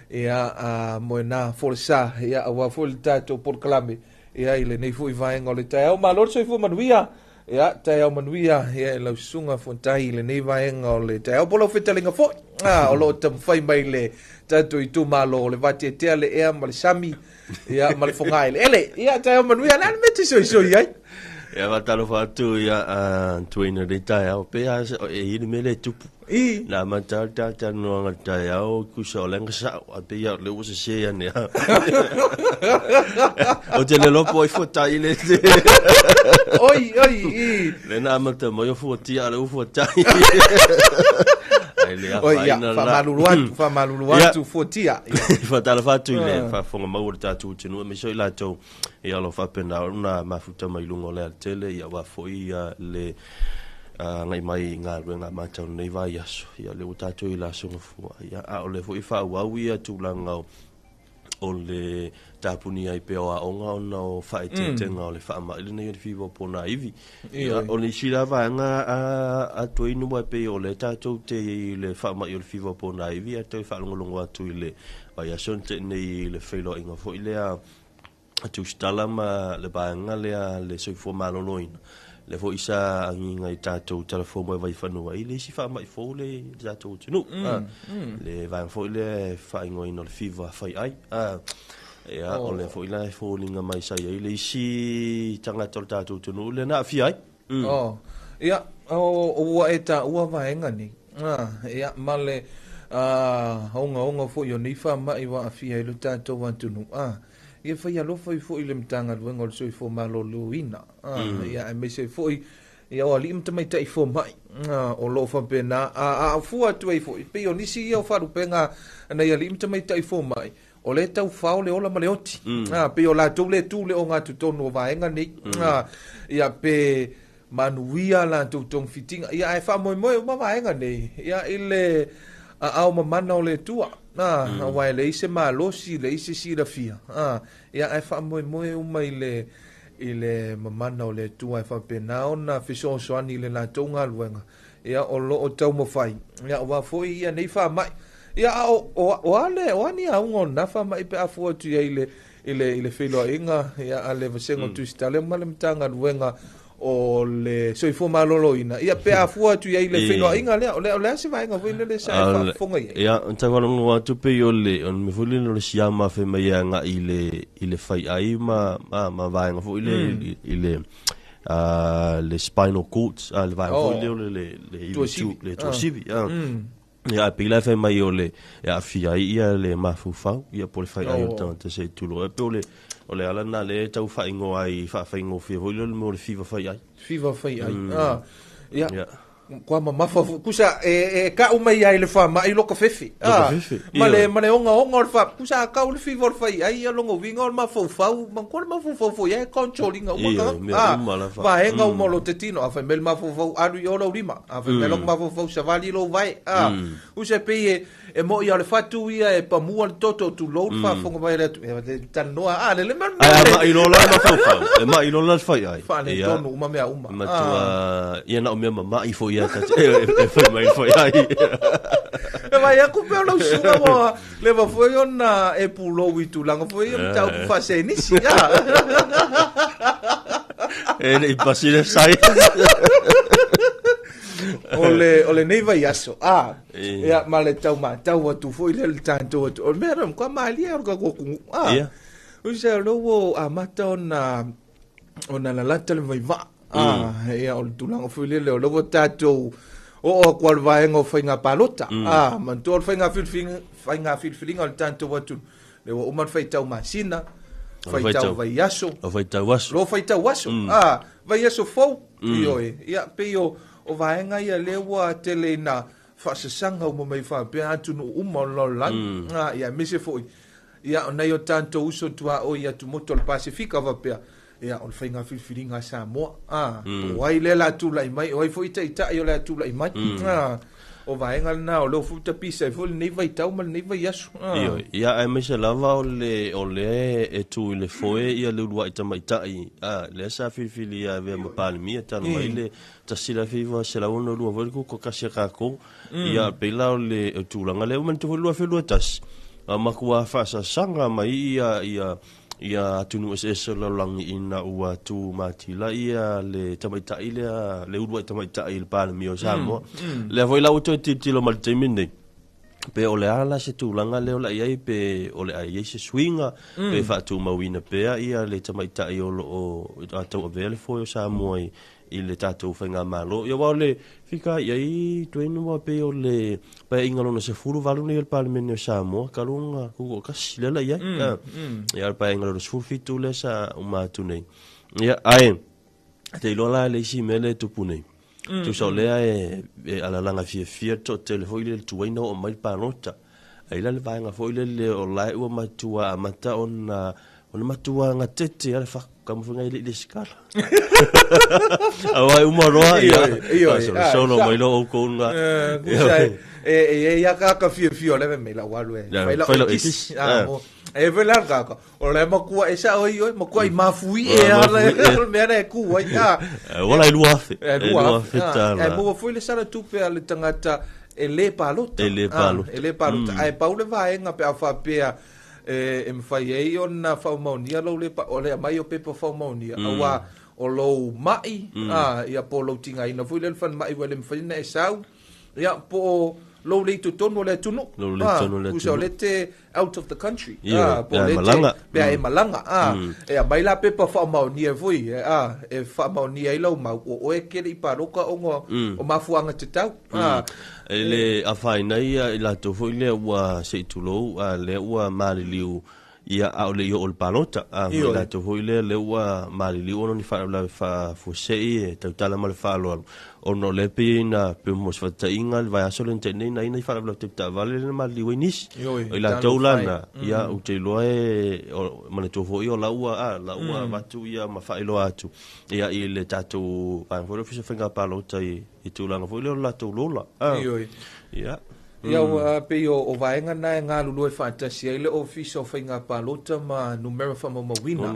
ia moena forsa ia wa full tato por clame ia ile nei foi vai ngole tai o ma lor soi fu manuia Ia, tai au manuia, ia lau sunga fontai le nei vaenga o le tai au polo fetalinga fo. O lo tam fai mai le tatu i tu malo le vati te le ea ma le sami. Ia ma le fongai le ele. Ia tai au manuia na meti soi ai.
Ia va Talofa tu ia tuina de tai au pe e ile mele tupu. Na mata ta no tai au ku so lenga sa pe ia le usa se ya ne. O te le lopo i fotai le.
Oi.
Le na mata mo yo fotia le fotai.
Oi, ia, fa malulu atu fotia.
Fa Talofa tu ile fa fonga mau ta tu tinu me so ila to ia lo fa pena una mafuta mai lungo le tele ia wa foi le ngai mai ngā ruenga mātau nei vai aso ia le utato i la songa fua ia o le foi fa wau ia tūlanga o le tapuni ai pe o aonga o na o whae tenga o le wha ama ili nei whiwa pona iwi o le shira vanga a toi nua pe o le tātou te le wha ama i o le whiwa pona iwi a toi whalongolongo atu i le vai aso te nei le whailo inga fo i le a tu stala ma le vanga le soifo maloloina le fo isa angi ngai tātou telefon mai vai whanua i le si wha mai fo le tātou tunu le vai fo le wha ingo ino le whiwa whai ai ea o le fo i le fo linga mai sai i le si tanga tol tātou tunu le na whi ai
ia o ua e ta ua vaenga ni ia male honga fo i o ni wha mai wa a whi ai le tātou wantunu ia fai alofa i fo'i le mtanga luenga o le soi fo malo luina. Ia e mese fo'i ia o alim tamai tai fo mai. O lo fa pena a fua tu ai fo'i pe o nisi ia o faru penga na ia alim tamai tai fo mai. O le tau fao le ola maleoti. Pe o la tu le o ngatu tonu o vaenga ni. Ia pe manuia la tu tong fitinga. Ia e fa moi o ma vaenga ni. Ia ile au mamana o le tua. Wai le ise malosi le ise sira fia. Ia ai fa moe uma i le mamana o le tua ai fa pena ona fiso soani le la tonga luenga. Ia o lo o tau mawhai. Ia wa foi ia nei fa mai. Ia o ani a ungo na fa mai pe a fua tu ia i le whiloa inga. Ia a le vasengo tu stale ma le mtanga luenga o le soifo malolo ina ia pe a fua tu ia i le whiloa inga lea o le ase vaenga wina le sa e fa fonga ia.
Ia tawarongo atu pe o le on me fuli no le siama fe mai anga i le whai ai ma vaenga fu i le spinal cords le vaenga fu le tuasivi ia pe la fe mai o le ia fia ia le mafufau ia po le whai ai o tanta se tulo e pe o le ala na le tau whaingo ai whaingo fia hoi le mo le whiwa whai ai
whiwa whai ai ia kwa mamafa kusa ka umai ai le fa mai loka fefi male onga o fa kusa ka u le fiva fa ai longo winga o mafofau man ko mafofau fo ia controlling o va enga o molo tetino afa mel mafofau adu yo lo lima afa mel mafofau savali lo vai usa pe e mo ia le fatu ia e pa mua le toto tu lo fa fonga vai le tan no le man
ma i lo la mafofau e ma i lo la fa ai
fa le tonu uma mea uma
ma tu ia na o mea ma i fo ia e foi mai foi ai
e vai a ku pe lo sunga mo le va foi ona e pulo wi tu langa foi o tau fa se ni si ya
e pasile sai
ole nei vai aso ia male tau tu foi le tanto o mera kwa mali o ka ku o se lo a mata ona la lata le vai va ia o tulanga foi le lo tato o kwal vaenga fainga palota man tol fainga filfinga o tanto watu le o man faitau masina faitau vai aso lo faitau aso vai aso fo ia pe o vaenga ia lewa telena fasasanga o mai fa pe atu no lo lan ia mise foi ia ona yo tanto uso tua o ia tu moto al Pacifica va pe ia o fainga filfilinga Samoa wai le la tu lai mai wai foi ita yo la tu lai mai o vaenga na o lo futa pisa e foi nei vai tau mal nei vai aso
ia ai me se lava o le e tu le foi ia le lua ita mai tai le sa filfilia ve mo palmi ta mai le ta sila fiva se la uno lua vol ko kasi ka ko ia pela o le tu langa le man tu lua fe lua tas ma ku fa sa sanga mai ia ia tunu se la langi ina ua tu matila ia le tamaita ile le udwa tamaita ile pa mi o Samoa le voi la uto titilo mal temine pe ole ala se tu langa le ola ia pe ole ai se swinga pe fa tu mawina pe ia le tamaita i o ato vele foi o Samoa i le tatou whainga malo. Ia wale, whika iai tuenu wa pe o le pai ingalo na se furu walu ni el Parliament o Samoa, karunga kuko kasi lela iai. Ia pai ingalo na se furu fitu le sa umatu nei. Ia ae, te ilola le isi mele tupu nei. Tu sau lea e alalanga fia to telefoi le tuwaina o mai panota. Aila le vaenga foi le o lai ua matua amata ona matua ngatete ale fa kamu funga ile skala. Awai umaroa ia solo mai lo ko nga
ia ka fio le me la walu mai la ikis e velar ka o le makua esa oi makua I mafui e ala me ana ku ai
wala ilua fe
e mo foi le sala tu pe ale tangata ele palota ai paule vai nga pe afa pe e mfai e ona faumonia lo le pa ole mai o pepo faumonia awa o lo mai ia po lo tinga ina foi le fan mai wele mfai na esau ia po lo le to tono le tuno usa le te out of the country po le malanga pe malanga e baila pepo faumonia foi e faumonia lo ma o e ke I paroka o mafuanga te tau
ele afaina ia ila to foi le wa se tulo le wa maliliu ia au le o palota ila to foi le wa maliliu ono ni fa la fa fosei te tala mal fa lo ono le pina pe mos fa tainga vai asolo intene na ina fa la te vale le maliliu nis ila to lana ia u te loe mane to foi o la wa matu ia ma fa ilo atu ia ile tatu pa fo fiso fenga palota I tūlanga fo leo la tō lola. Ia.
Ia pe o vaenga na ngā lulu e whātasi ai le office o whainga pālota ma numera whama mawina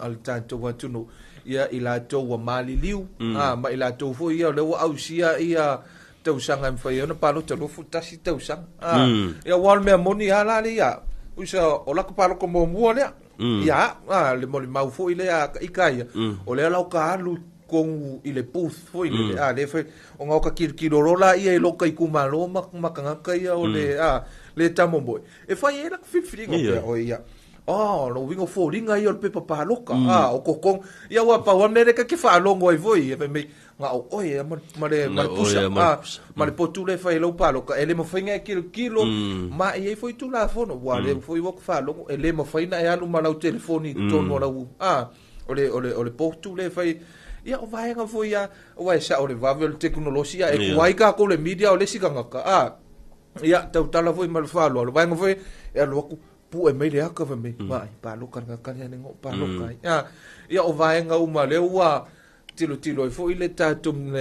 al tātou atunu. Ia I la tō wa mali liu. Ma I la tō fo ia leo ausia ia tausanga mwhai ona pālota lofu tasi tausanga. Ia wal mea moni ala le ia. Usa o laka pāloko mō mua lea. Ia le moli mau fo I lea ikaia. O lea lau ka alu kong I le booth foi le foi o ngau ka kirorola ia I loka I kumalo makangaka ia o le tamomboy e fai era fifringa pe o ia no wingo fo ringa ia le pepa paloka o kokong ia wa pa wa mere ka ke fa longo I voi e me nga o ia ma le pusa ma le potu le fai lo paloka ele mo fainga kilo ma ia foi tu la fono wa le foi wo fa longo ele mo faina ia lu ma la telefoni tono la ole potu le fai ia o vaenga foi ia o sa o le vavel teknologia e kuai ka ko le media o le sikangaka ia tau tala foi mal falo o vaenga foi e lo pu e mele aka me mai pa lo kanga kanga ngo pa lo kai ia o vaenga uma le ua tilo e foi le tatum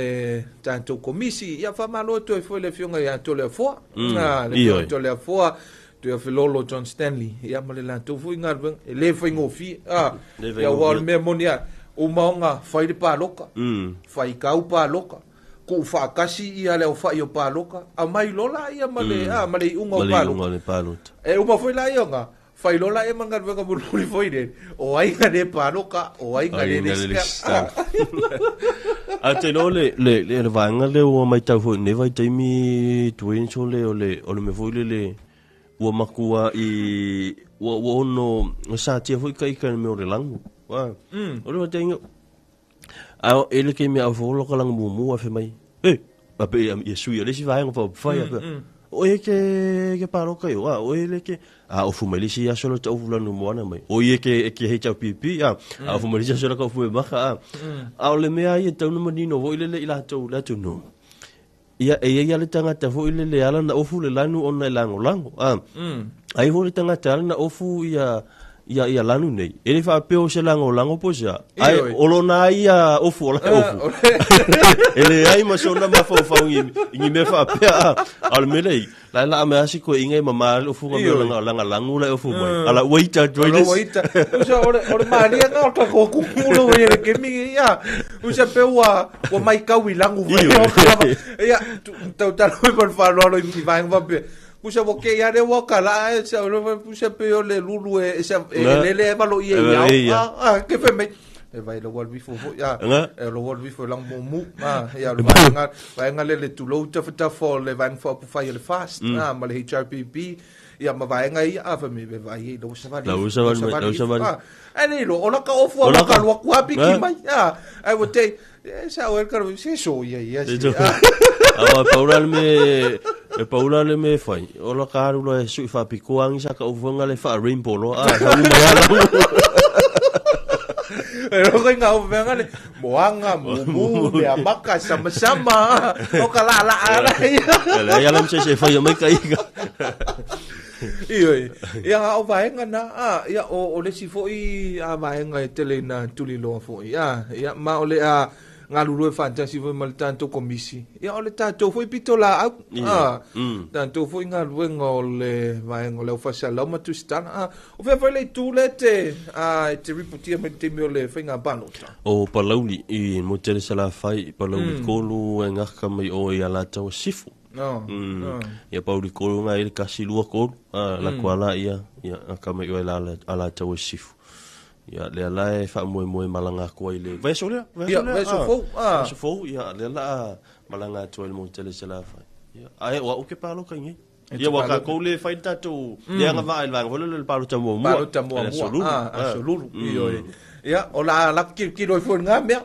komisi ia fa malo to e foi le fionga ia to le fo le to le fo to e Lolo John Stanley ia male la to foi ngar le foi ngofi ia wal me monia o maunga fai le paloka fai kau paloka ko fa kasi ia le fai o paloka a mai lola ia male unga paloka e uma foi la ia fai lola e manga venga bulu foi de o ai ngade paloka o ai ngade ska
a te no le vanga le o mai tau foi ne vai taimi tuin so le o le me foi le o makua I o no sa tia foi kai kan me o le langu wa o le tengo a ele ke me avolo ka lang mumu a fe mai pa pe ia sui le si vai ngo fa o e ke paro ka yo o ele ke o fumeli si ya solo ta ufula no mona mai o e ke he cha pipi o fumeli si solo ka fu ma ka a le me ai ta no manino o ile le ila to la tu no ia ia le tanga ta fu ile le ala na ofu le lanu ona lango ai fu le tanga ta na ofu ia lanu nei ele fa peo se lango posa ai olona ia ofu ele ai ma sona ma fa ngi me fa pe al melei la me asi ko inge mama ofu nga lango la ofu mai ala waiter joines
usa ore mali nga ka ko kulo ele ke mi ia usa pe wa mai ka wi lango ia tu ta por fa lo i vai va pe pusa wo ke ya de wo kala sa pusa pe o le lulu e sa le valo ia ke fe me e vai lo wal bifo ya e lo wal bifo lang mo ya lo nga le tu lo ta fo le van fo pu fai le fast ma le HRPP ia ma vai nga ia fa me vai lo sa va ani lo ona ka ofu ona ka lo ku api ki mai I would say sa o ka se so ia
awa paula le me fai ola ka ru lo su fa pikuang sa ka ufunga le fa rainbow lo
Pero kung nga ufunga le moanga mu le amaka sama-sama o kalala
ala ya lam se fa yo mai kai
ia nga o vaenga na ia o le si foi a vaenga e tele na tuli lo foi ia ma o le nga lulu e fantasy foi mal tanto komisi ia o le tanto foi pitola tanto foi nga luenga o le vaenga le fa sala ma tu stana o fe le tu le te ripotia me te me le finga banota
o palauli I mo tele sala fai palauli kolu nga ka mai o ia la tau sifu ia pauli kolu nga ile kasi lua kolu la kuala ia ka mai o ala tau sifu ia le ala e fa mo malanga ko ile vai so fo ia le ala malanga to mo tele sala fai ia ai wa o ke palo kangi ia wa ka ko le fai tatu ia nga vai la vole le palo tamo mo
absoluto ia o la ki do fo nga me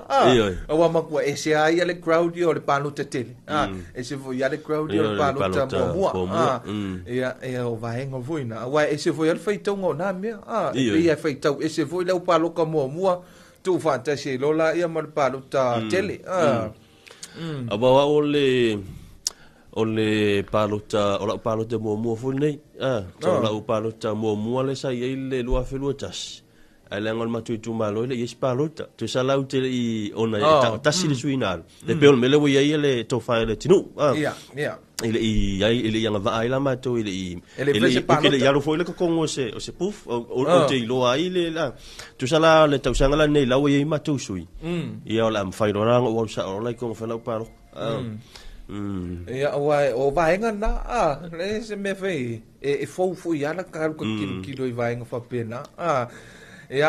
o ma ko e se ai le crowd o le palo tele e se vo ia le crowd o le palo tamo ia o vai ngo voina wa e se vo ia fai tongo na me ia fai tau e se vo le palo ka mo tu fantasy lola ia ma palo ta tele
abawa o le palo te mo fu nei o palo ta mo le sai ile lua felua tas ale ngol matu tu malo le yes palota tu sala utile I ona ta sili suinal le peol mele wo ye le to fa le tinu ile yang va ila matu ile ya lo foi le ko ngo se puf o te lo ai le la tu sala le tau sanga la nei la wo ye matu sui ia la am fai rang o sa o lai ko fa la palo
ia o vaenga na le se me fei e fo ia la ka ko kilo I vaenga fa pena ia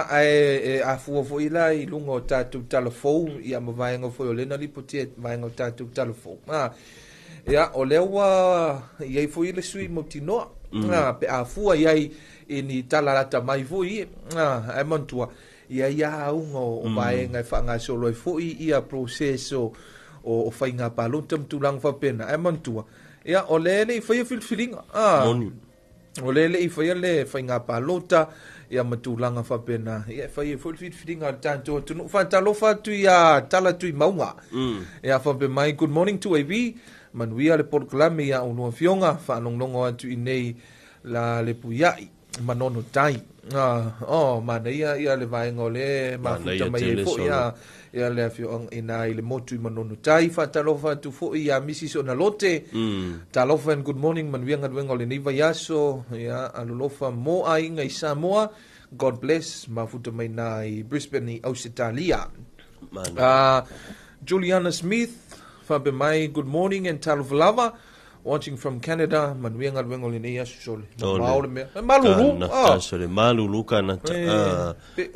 a fu ila I lungo tatu talofo ia ma vaenga fo le na lipotie vaenga tatu talofo ia o lewa ia fo ile sui motino pe a fu ia I ni talalata mai fo ia e montua ia ungo o vaenga fa nga solo fo ia proceso o fainga paluntam tulang fa pena e montua ia o le fa filfilinga o le fa le fainga palota ia matulanga fa pena ia fa filfilinga tanto tu fa talofa tu ia tala tu maunga ia fa pe mai good morning to AB manuia le porklame ia uno fionga fa nongongo atu nei la le puyai manono tai mana ia le vai ngole ma futa mai fo ia le fio ina ile motu manono tai fa talofa tu fo ia misi so na lote talofa and good morning man wianga ngole ni vayaso ia alulofa mo ai ngai Samoa God bless ma futa mai nai Brisbane Australia Juliana Smith fa be mai good morning and Talofa Lava watching from Canada manuenga ngole ni sole
malulu kana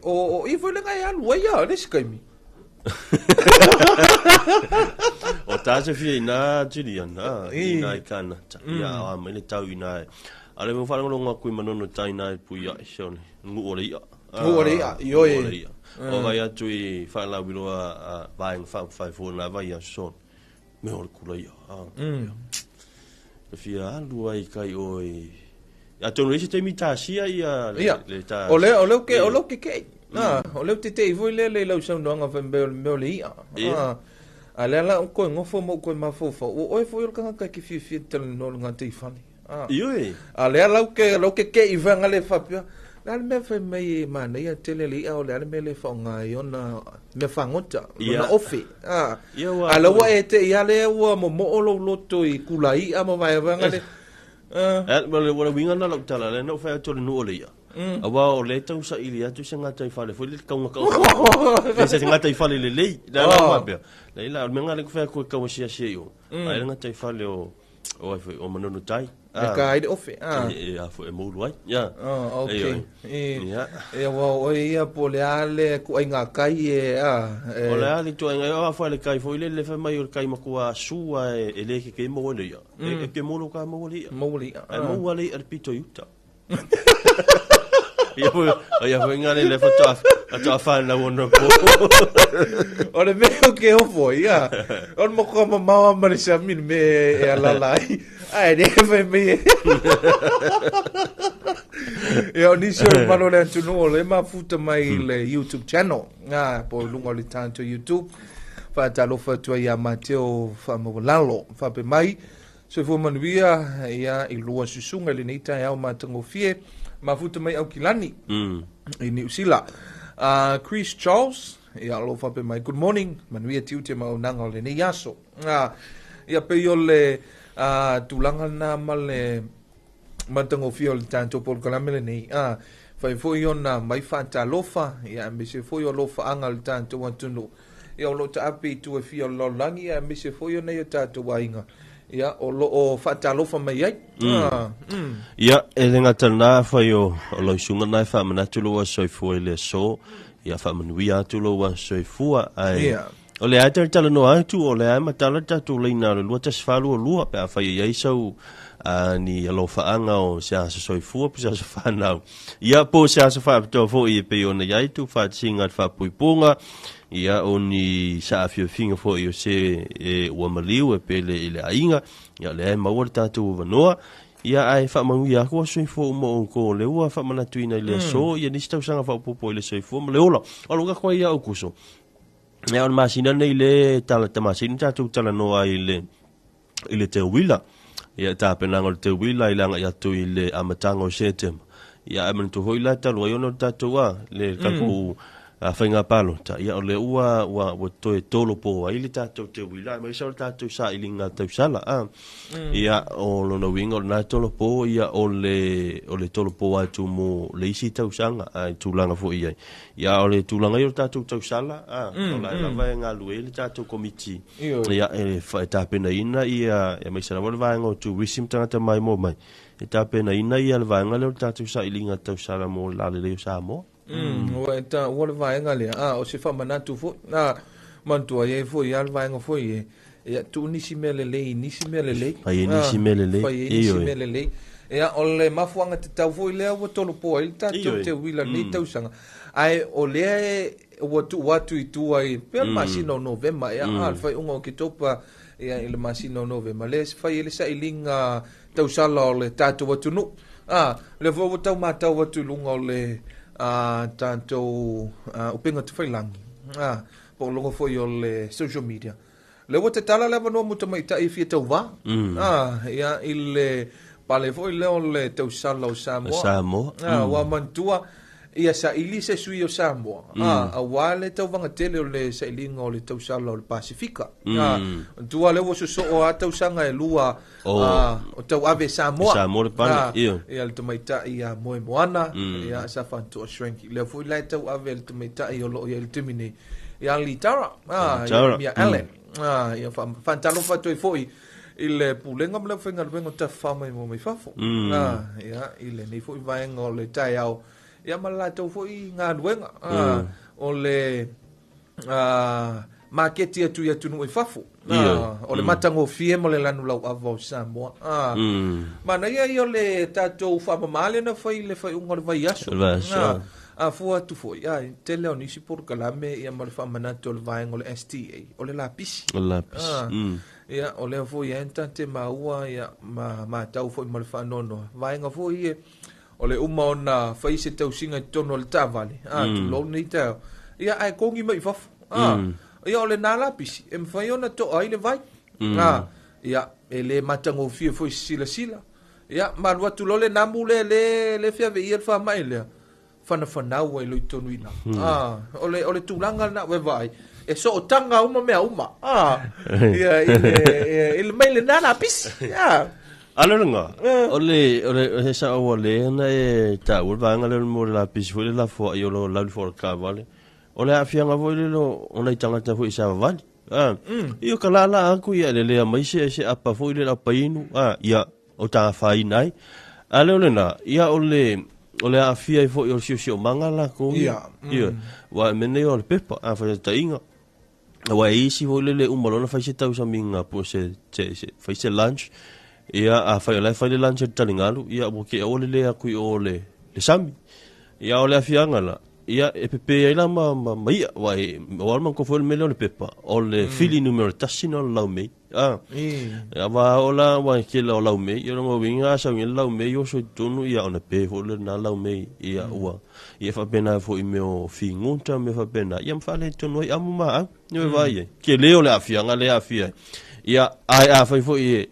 o ifo le ngai alu ia le skimi
o taze fi na Juliana ina kana ia a mele tau ina ale mo fala ngo ku manono tai na puia sone ngu ore ia o vai atu I fala bilo a vai fa fo na vai son me ol kula ia fia alu ai kai oi a tonu ese te mitasia ia le ta
o le ke o le te voi le lau sau noanga fa me le ia ale la ko ngofo mo ko mafofo o foi o kanga ki fi tel no nga te fani ale la ke I vanga le fa pia la me fa me mana ia tele le o le me le fa nga yona me fa ngota na ofi ala wa ete ia le wa mo lo loto I kulai ama vai vanga le
well what we ngana la tala le no fa to no le ia awa o le tau sa ilia tu senga tai fale foi le kaunga le senga tai fale le la ma be la me ngale ko fa ko sia sia yo ai nga tai fale o O foi o manono tai.
Ka ai de ofe.
A foi mo luai. Ya.
Okay. E wa o ia poleale ku ai nga kai
o le ali tu ai o fa le kai foi le fa mai o kai makua sua e le ke mo le ya. E ke mo lo ka mo le.
Mo le.
Mo le ar pito yuta. Ia foi ngale le fa ta fa na wona po.
O le veo ke o foi ya. O mo ko ma ma se min me e ala lai. Ai de fa me. E o ni so malo le tu no le ma futa mai le YouTube channel. Po lungo le tanto YouTube. Fa talofa tu ia Mateo fa mo lalo fa pe mai. So fo manuia ia I lua susunga le nei tai au matango fie. Mafuta mai au kilani. I New Zealand. Chris Charles, ia lo fa pe mai. Good morning. Manuia tiu te mau nanga le nei yaso. Ia pe yo le tulanga na male matango fio le tanto por kalamele nei. Fai foi ona mai fa talofa, ia me se foi o lofa anga le tanto wantunu. Ia lo ta api tu e fio lo langi, ia me se foi ona ia tanto wainga. Ia o lo o fa talofa mai ai.
Ia e le ngatana fai o lo sunga nai fa manatu lo so foi le so. Ia fa manuia tu lo wa so fua ai. O le ata tala no atu o le ama tala tatu le ina lo tas falu o lua pe fa ia so ni alo fa anga o sia so fua pe sia fa na. Ia po sia fa to fo I pe ona ia tu fa singa fa puipunga. Ia oni sa fio finga fo io se o maliu e pele ile ainga ia le mau tatu vanoa ia ai fa mangu ia ko so fo mo ko le ua fa manatu ina ile so ia ni sta usanga fa popo ile so fo mo le ola o longa ko ia o kuso ia on masina nei le tala tamasina tatu tala no ile te wila ia ta penanga te wila ile nga ia tu ile amatango setem ia amen to hoila talo ia no tatu wa le kaku fainga palo ta ia ole ua wa to tolo po ai le tato te wila mai sa tato sa ilinga te sala ia o lo no wingo na tolo po ia ole tolo po atu mo le isi tau sanga ai tulanga fo ia ole tulanga yo tato tau sala ola la vai nga lue le tato komiti ia e fa ta pena ina ia mai sa vol vai ngo tu wisim tanga mai mo mai e ta pena ina ia le vai nga le tato sa ilinga tau sala mo la le sa mo
o eta o le vai ngale o se fa manatu fo mantua ye fo ia le vai ngo fo ye ia tu nisi melele ai nisi melele ia o le mafuanga te tau fo ile o tolo po il tato te wila ni tau sanga ai o le o tu watu I tu ai pe masino november ia al fai ungo ki topa ia ile masino november le fai ile sa ilinga tau sala le tato watu no le vo tau mata watu lunga le tanto upinga te whailangi po longo foi o le social media le wate tala le wanoa muta mai tai fia tau wā ia ile pale foi leo le tau sala o Samoa wa mantua ia sa ili se sui o Samoa a wale tau vanga tele o le sa ilinga o le tau sala o le Pasifika tua le waso so o tau sanga e lua o tau ave Samoa
le pane
ia le tamaita ia moe moana ia sa fanto o shrinky le foi le tau ave le tamaita ia lo ia le timini ia li tara ia Allen ia fantalofa toi foi ile pulenga mle fenga vengo ta fama mo mai fafo ia ile nei foi vaenga o le tai au ia malato foi nga duenga o le market ia tu no fafo o le matango fie mo le lanu lau avo Samoa mana ia io le tato fama male na foi le foi un vai aso fua tu foi tele oni si por kalame ia mal fama na tol vaenga o le STA o le lapisi ia o le foi enta te maua ia ma tau foi mal fa nono vaenga foi o le uma ona faise tau singa tono le tavali tu lo ni tau ia ai kongi mai faf ia o le nala pisi e mfai ona to ai le vai ia e le matango fie foi sila ia malua tu lo le namu le fia ve ia fa mai le fana wa lo tonu ina o le tulanga na we vai e so tanga uma mea uma ia ile mai le nala pisi
Alonga, ole sa ole na e ta urvanga le mo la pisfo le la fo yo lo la fo ka vale. Ole afia nga vo le lo ona tanga ta fo isa vale. Ia kalala aku ia le mai se apa foi le apa inu ia o ta fai nai ale ole na ia ole afia i foi o sio mangala ko ia wa mene o le pepa a fa ta inga wa isi foi le umalo fa se tau sa minga po se fa se lunch ia a fa le lunch talingalu ia mo ke ole le aku ole le sami ia ole afia ngala ia e pepe ai la ma ia wa man ko foi le pepa ole fili numero tasino la me ia va ola wa ke la me ia no vinga sa ngi la me yo so tonu ia ona pe fo le na la me ia wa ia fa pena fo i meo fingunta me fa pena ia fa le tonu ia mu ma no vai ke le ole afia ia ai a fa fo i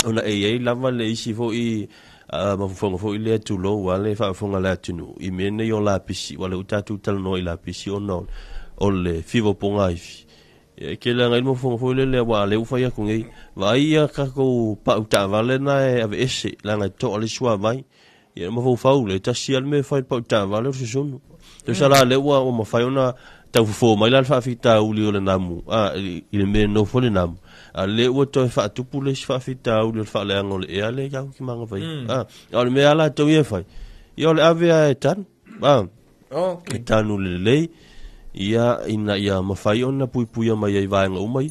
ona e la va le isi fo i ma fo i le tu lo wa le fa fonga la tunu i mene yo la pisi wa le utatu tal no i la pisi ono o le fivo ponga i ke la ngai mo fo le wa le ufa ya kungi va ia ka ko pa uta vale na e ave ese la ngai to le swa vai ia mo fo le ta sial me fa pa uta vale so sonu to sala le wa o mo fa ona ta fo mai la fa fita uli o le namu i le me no fo le namu le o to fa tu pule fa fita o le fa le angol e ale ya ki manga vai o me ala to ye fa yo le ave a tan okay tanu le ia ina ia mafai ona pui mai ai vai ngau mai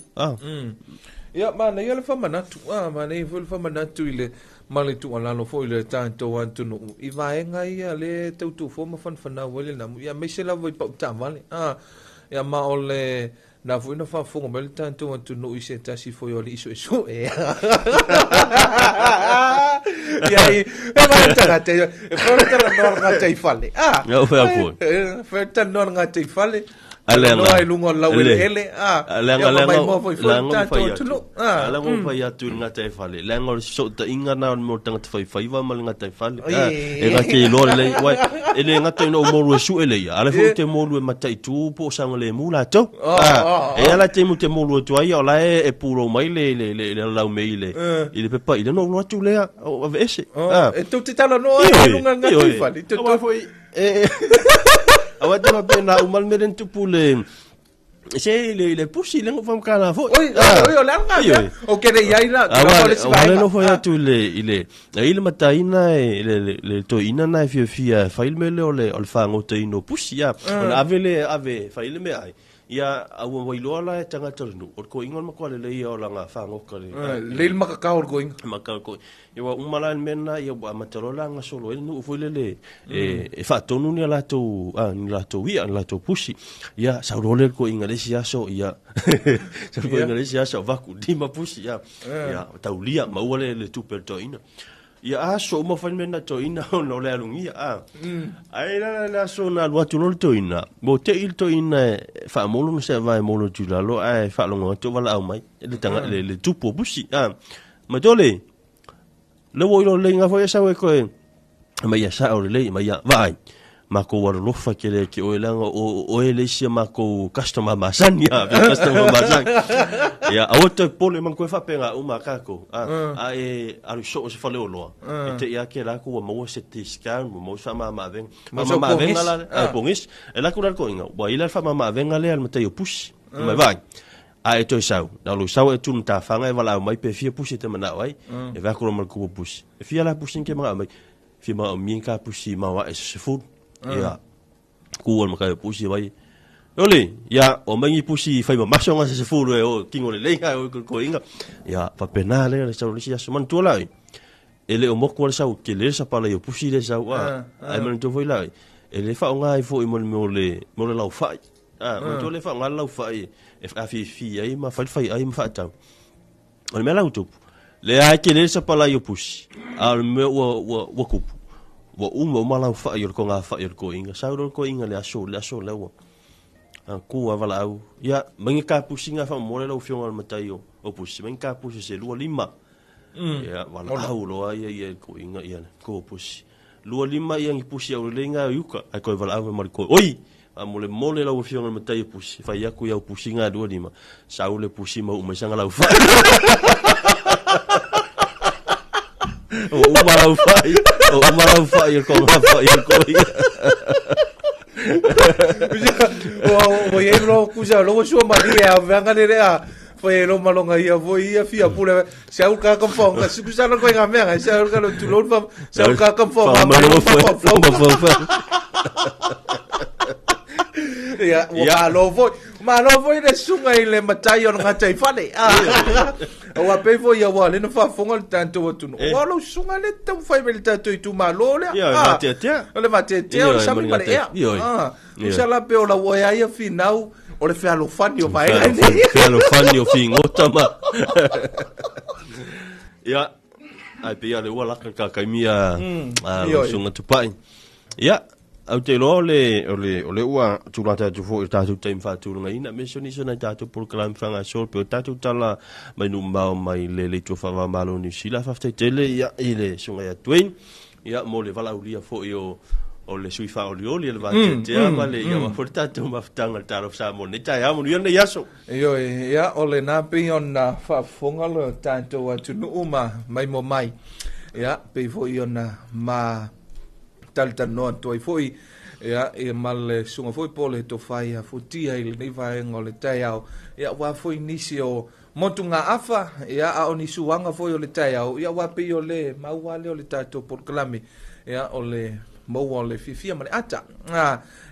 ia mana ia le fa manatu mana i fa manatu ile male tu ala no fo ile tanto antu no i vai ngai ia le tu fo ma fan fana wele na ia me se la voi pa ta vale ia ma ole na fo ina fa fo ma le tanto antu no i se tasi fo yo le iso ia e vai tara te tara no ngata i fale
no
fa tara no ngata i fale
ale
no ai lungo la ele
lango fa ya tu ngata e fale lango so ta inga na mo tanga fa va mal ngata e fale e ga ke lo le wai ele ngata no mo lu su ele ya ale fo te mo lu mata i tu po sang le mu la to e ala te mu te mo lu tu ai ola e puro mai le la me ile pe pa ile no lo tu le o ese
e tu te tala no ai lunga ngata e fale tu
foi awa te pena o mal meren tu pule se le pusi le fam kana fo
oi la nga o ke dei ai la
awa no foi tu ile mataina le to ina na fia fail me le fango te no pusi ya ona ave fail me ai ia au wailo la tanga tonu o ko ingon ma ko le ia o langa fango ka
le makaka o ko
makaka ia umala mena ia wa matalola nga solo no foi le e fa tonu ni la to ia la to pusi ia sa role ko ingalesi aso ia sa ko ingalesi aso vaku di ma pusi ia taulia ma wale le tu pertoina ia aso mo fa mena to ina no le alungia ai la so na lo tu lo to ina mo te il to ina fa mo lo se va mo lo tu la lo ai fa lo to wala au mai le tanga le tu po busi ma dole le wo lo le nga fo ya sa we ko ma ya sa o le ma ya vai ma ko wa lo fa ke le ki o langa o ele sia ma ko customer masania customer masang ya auto pole man ko fa penga o ma ka ko ai alu so se fa le o lo te ya ke la ko mo se ti scan mo sa ma ven ala pongis ela ko ko inga wa ila fa ma ven ale al mate yo push ma vai ai to sau na lo sau e tu ta fanga e wala mai pe fia push te mana ai e va ko mal ko push e fia la push ke ma mai fia ma mi ka push ma wa e se fu ya ku ma ka push vai ole ya o mai push fa ma so nga se fu o kingo le lenga o ko inga ya fa penale le sau le sia man tu lai ele o mo ko sau ke le sa pala yo push le sau ai man to foi lai ele fa nga i fo i mo le lau fai ma to le fa nga lau fai e fa fi ai ma fa ai ma fa ta o me lau tu le ai ke le sa pala yo push al me wo ku wo ma lau fai yo ko nga fa yo ko inga sa ro ko inga le aso le wo ku avala au ya mangi ka pusinga fa mo le lau fio al mataio o pusi mangi ka pusi se lua lima ya wala au lo ai ko inga ia ko pusi lua lima yang pusi au lenga yuka ai ko vala au mar ko oi mole lau fio al mataio pusi fa ya ku ya pusinga lua lima sa le pusi ma uma sanga lau fa o malau fa ko nga fa ko
O ye lo kusa lo so maria vanga le a foi lo malonga ia voi ia fia pula se au ka kampong ka sukusa lo ko ngame se au ka lo tulon fa se au ka kampong ya malo voi le sunga ile matai on ngatai fale o ape foi ya wale no fa fonga tanto tu no lo sunga le tau fai bel tanto tu malo le le mate o sa mi male usa la pe o la wo ya finau o le fea lo fani o mai
fea lo fani o fi ngota ma ya ai pe ya le wala ka kaimia sunga tupai ya au te lo le ua tulata tu fo tatu time fa tu nga ina mesioni sona tatu por klam franga sol pe tatu tala mai nu mai le tu fa malo ni sila fa tele ya ile sunga ya twin ya mo le vala ulia fo io o le sui fa oli le vante te ama le ya for tatu ma ftanga Talofa Samoa ne tai amo ni yaso
yo ya ole na pe ona fa fonga lo tanto wa tu no mai mo mai ya pe fo ona ma talta no toi foi ya e mal sunga foi pole to fai a futia ile nei vai ngole taiao ya wa foi nisio motunga afa ya a oni suanga foi ole taiao ya wa pe ole mau wale ole tato por klami ya ole mo ole fifia mane ata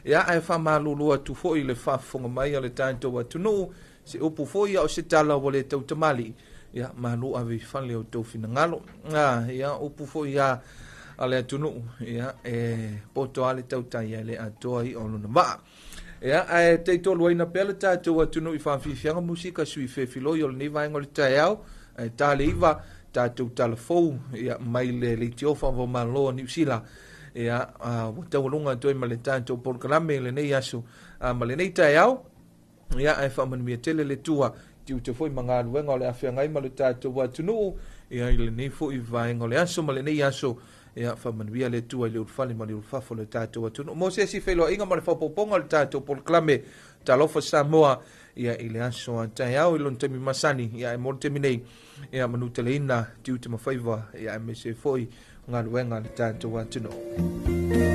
ya ai fa malulu tu foi le fa fonga mai ole tato wa tunu se upu foi ya o se tala ole tau tamali ya malu ave fale o to finangalo ya upu foi ya ale tunu ya poto ale tautai ale atoi ono na ba ya te to loina pele ta to tunu I fa fianga musika sui fe filo yo ni vai ngol taiao tale iva ta to telefon ya mai le tio fa vo malo ni sila ya te longa to mai le tanto por klame le nei asu male nei taiao ya fa man mi tele le tua tiu te foi manga luenga le afia ngai malu ta to tunu ya le nei fo I vai ngol asu male nei asu ya fa man via le tua le fale ma le fa fo le tato tu mo se si felo inga ma le fa poponga le tato por clame Talofa Samoa ya ile aso anta ya o lon temi masani ya mo temi nei ya manu teleina tiu te ma faiva ya me se foi nga luenga le tato tu no